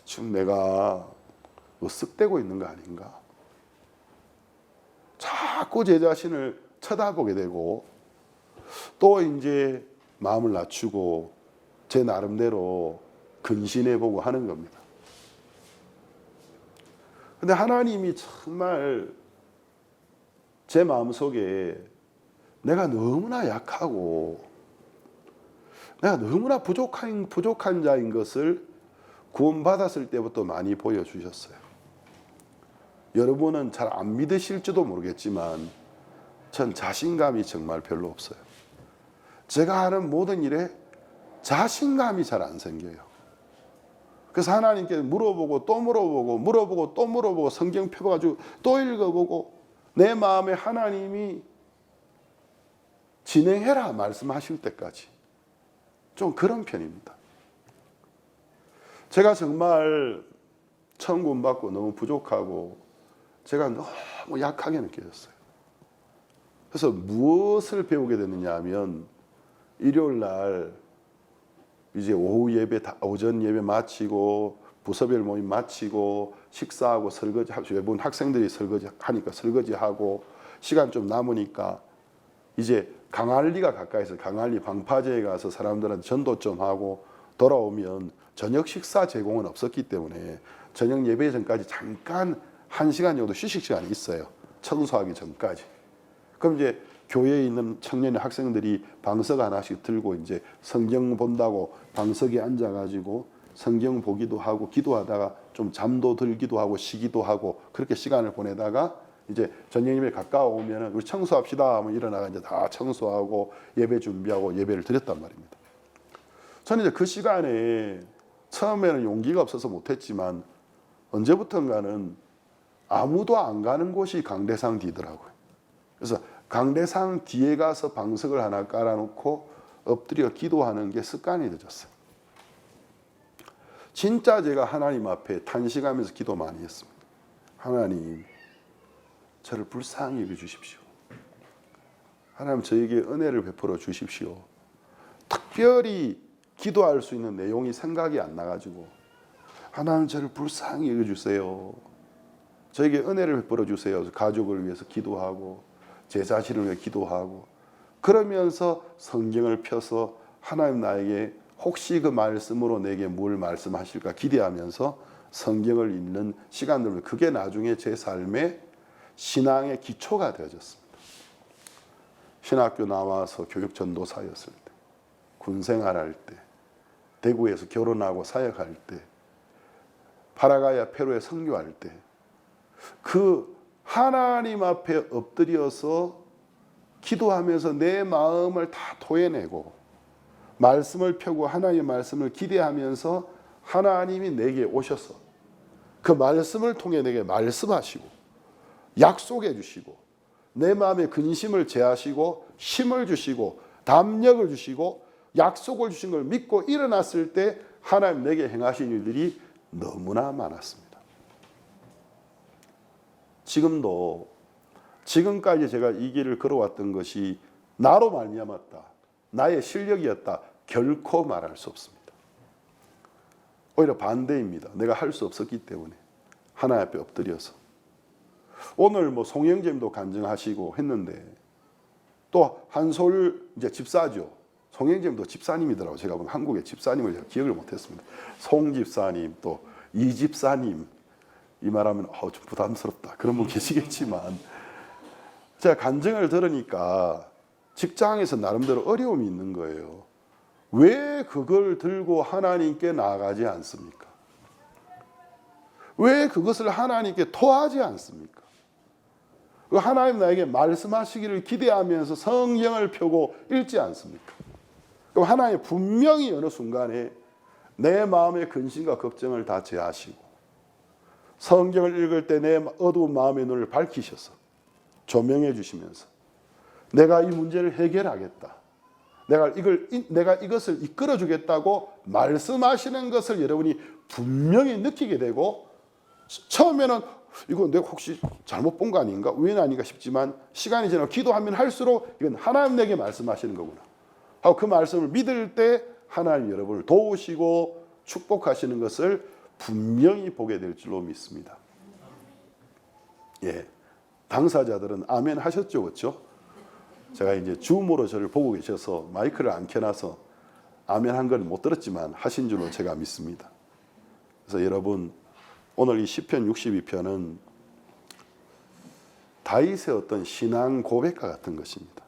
지금 내가 으쓱대고 있는 거 아닌가? 자꾸 제 자신을 쳐다보게 되고 또 이제 마음을 낮추고 제 나름대로 근신해보고 하는 겁니다. 근데 하나님이 정말 제 마음속에 내가 너무나 약하고 내가 너무나 부족한 자인 것을 구원받았을 때부터 많이 보여주셨어요. 여러분은 잘 안 믿으실지도 모르겠지만 전 자신감이 정말 별로 없어요. 제가 하는 모든 일에 자신감이 잘 안 생겨요. 그래서 하나님께 물어보고 또 물어보고 물어보고 또 물어보고 성경 펴가지고 또 읽어보고 내 마음에 하나님이 진행해라 말씀하실 때까지 좀 그런 편입니다. 제가 정말 처음 구원받고 너무 부족하고 제가 너무 약하게 느껴졌어요. 그래서 무엇을 배우게 됐느냐 하면 일요일 날 이제 오후 예배, 오전 예배 마치고 부서별 모임 마치고 식사하고 설거지 하고, 외부인 학생들이 설거지 하니까 설거지하고 시간 좀 남으니까 이제 강할리가 가까이서 강할리 방파제에 가서 사람들한테 전도 좀 하고 돌아오면 저녁 식사 제공은 없었기 때문에 저녁 예배 전까지 잠깐 1시간 정도 휴식 시간이 있어요. 청소하기 전까지. 그럼 이제 교회에 있는 청년 학생들이 방석 하나씩 들고 이제 성경 본다고 방석에 앉아가지고 성경 보기도 하고 기도하다가 좀 잠도 들기도 하고 쉬기도 하고 그렇게 시간을 보내다가 이제 저녁 예배 가까워오면 우리 청소합시다 하면 일어나가 이제 다 청소하고 예배 준비하고 예배를 드렸단 말입니다. 저는 이제 그 시간에 처음에는 용기가 없어서 못했지만 언제부턴가는 아무도 안 가는 곳이 강대상 뒤더라고요. 그래서 강대상 뒤에 가서 방석을 하나 깔아놓고 엎드려 기도하는 게 습관이 되었어요. 진짜 제가 하나님 앞에 탄식하면서 기도 많이 했습니다. 하나님, 저를 불쌍히 여겨주십시오. 하나님, 저에게 은혜를 베풀어 주십시오. 특별히 기도할 수 있는 내용이 생각이 안 나가지고 하나님, 저를 불쌍히 여겨주세요. 저에게 은혜를 베풀어 주세요. 가족을 위해서 기도하고 제 자신을 위해 기도하고 그러면서 성경을 펴서 하나님 나에게 혹시 그 말씀으로 내게 뭘 말씀하실까 기대하면서 성경을 읽는 시간들을, 그게 나중에 제 삶의 신앙의 기초가 되어졌습니다. 신학교 나와서 교육 전도사였을 때, 군생활할 때, 대구에서 결혼하고 사역할 때, 파라과이아 페루에 선교할 때, 그 하나님 앞에 엎드려서 기도하면서 내 마음을 다 토해내고 말씀을 펴고 하나님의 말씀을 기대하면서 하나님이 내게 오셔서 그 말씀을 통해 내게 말씀하시고 약속해 주시고 내 마음의 근심을 제하시고 힘을 주시고 담력을 주시고 약속을 주신 걸 믿고 일어났을 때 하나님 내게 행하신 일들이 너무나 많았습니다. 지금도, 지금까지 제가 이 길을 걸어왔던 것이 나로 말미암았다, 나의 실력이었다, 결코 말할 수 없습니다. 오히려 반대입니다. 내가 할 수 없었기 때문에 하나님 앞에 엎드려서, 오늘 뭐 송영재님도 간증하시고 했는데, 또 한솔 이제 집사죠. 송영재님도 집사님이더라고요. 제가 보면 한국의 집사님을 제가 기억을 못했습니다. 송 집사님, 또 이 집사님, 이 말하면 좀 부담스럽다 그런 분 계시겠지만, 제가 간증을 들으니까 직장에서 나름대로 어려움이 있는 거예요. 왜 그걸 들고 하나님께 나아가지 않습니까? 왜 그것을 하나님께 토하지 않습니까? 하나님 나에게 말씀하시기를 기대하면서 성경을 펴고 읽지 않습니까? 그럼 하나님 분명히 어느 순간에 내 마음의 근심과 걱정을 다 제하시고 성경을 읽을 때 내 어두운 마음의 눈을 밝히셔서 조명해 주시면서 내가 이 문제를 해결하겠다, 내가 이것을 이끌어 주겠다고 말씀하시는 것을 여러분이 분명히 느끼게 되고, 처음에는 이거 내가 혹시 잘못 본 거 아닌가, 왜 아닌가 싶지만 시간이 지나고 기도하면 할수록 이건 하나님 내게 말씀하시는 거구나 하고 그 말씀을 믿을 때 하나님 여러분을 도우시고 축복하시는 것을 분명히 보게 될 줄로 믿습니다. 예, 당사자들은 아멘 하셨죠, 그렇죠? 제가 이제 줌으로 저를 보고 계셔서 마이크를 안 켜놔서 아멘 한 걸 못 들었지만 하신 줄로 제가 믿습니다. 그래서 여러분, 오늘 이 시편 62편은 다윗의 어떤 신앙 고백과 같은 것입니다.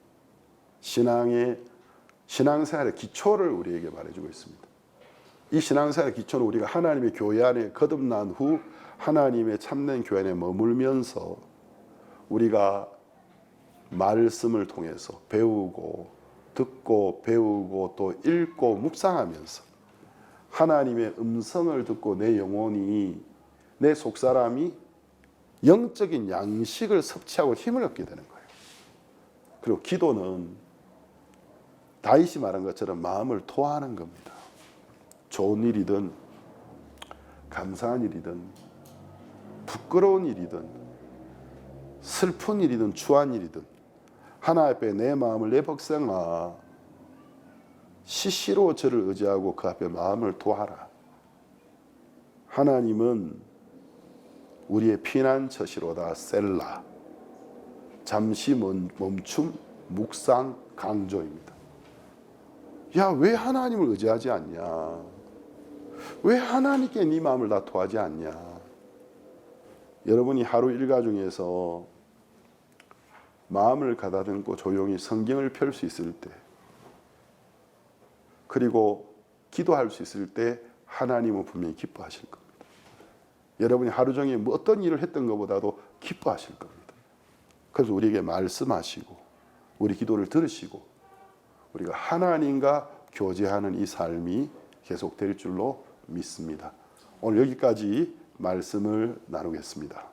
신앙생활의 기초를 우리에게 말해주고 있습니다. 이 신앙생활의 기초는 우리가 하나님의 교회 안에 거듭난 후 하나님의 참된 교회 안에 머물면서 우리가 말씀을 통해서 배우고 듣고 배우고 또 읽고 묵상하면서 하나님의 음성을 듣고 내 영혼이, 내 속사람이 영적인 양식을 섭취하고 힘을 얻게 되는 거예요. 그리고 기도는 다윗이 말한 것처럼 마음을 토하는 겁니다. 좋은 일이든 감사한 일이든 부끄러운 일이든 슬픈 일이든 추한 일이든 하나님 앞에 내 마음을, 내 백성아 시시로 저를 의지하고 그 앞에 마음을 토하라. 하나님은 우리의 피난처시로다. 셀라, 잠시 멈춤, 묵상, 강조입니다. 야, 왜 하나님을 의지하지 않냐? 왜 하나님께 네 마음을 다 토하지 않냐? 여러분이 하루 일과 중에서 마음을 가다듬고 조용히 성경을 펼 수 있을 때, 그리고 기도할 수 있을 때 하나님은 분명히 기뻐하실 겁니다. 여러분이 하루 종일 뭐 어떤 일을 했던 것보다도 기뻐하실 겁니다. 그래서 우리에게 말씀하시고 우리 기도를 들으시고 우리가 하나님과 교제하는 이 삶이 계속될 줄로 믿습니다. 오늘 여기까지 말씀을 나누겠습니다.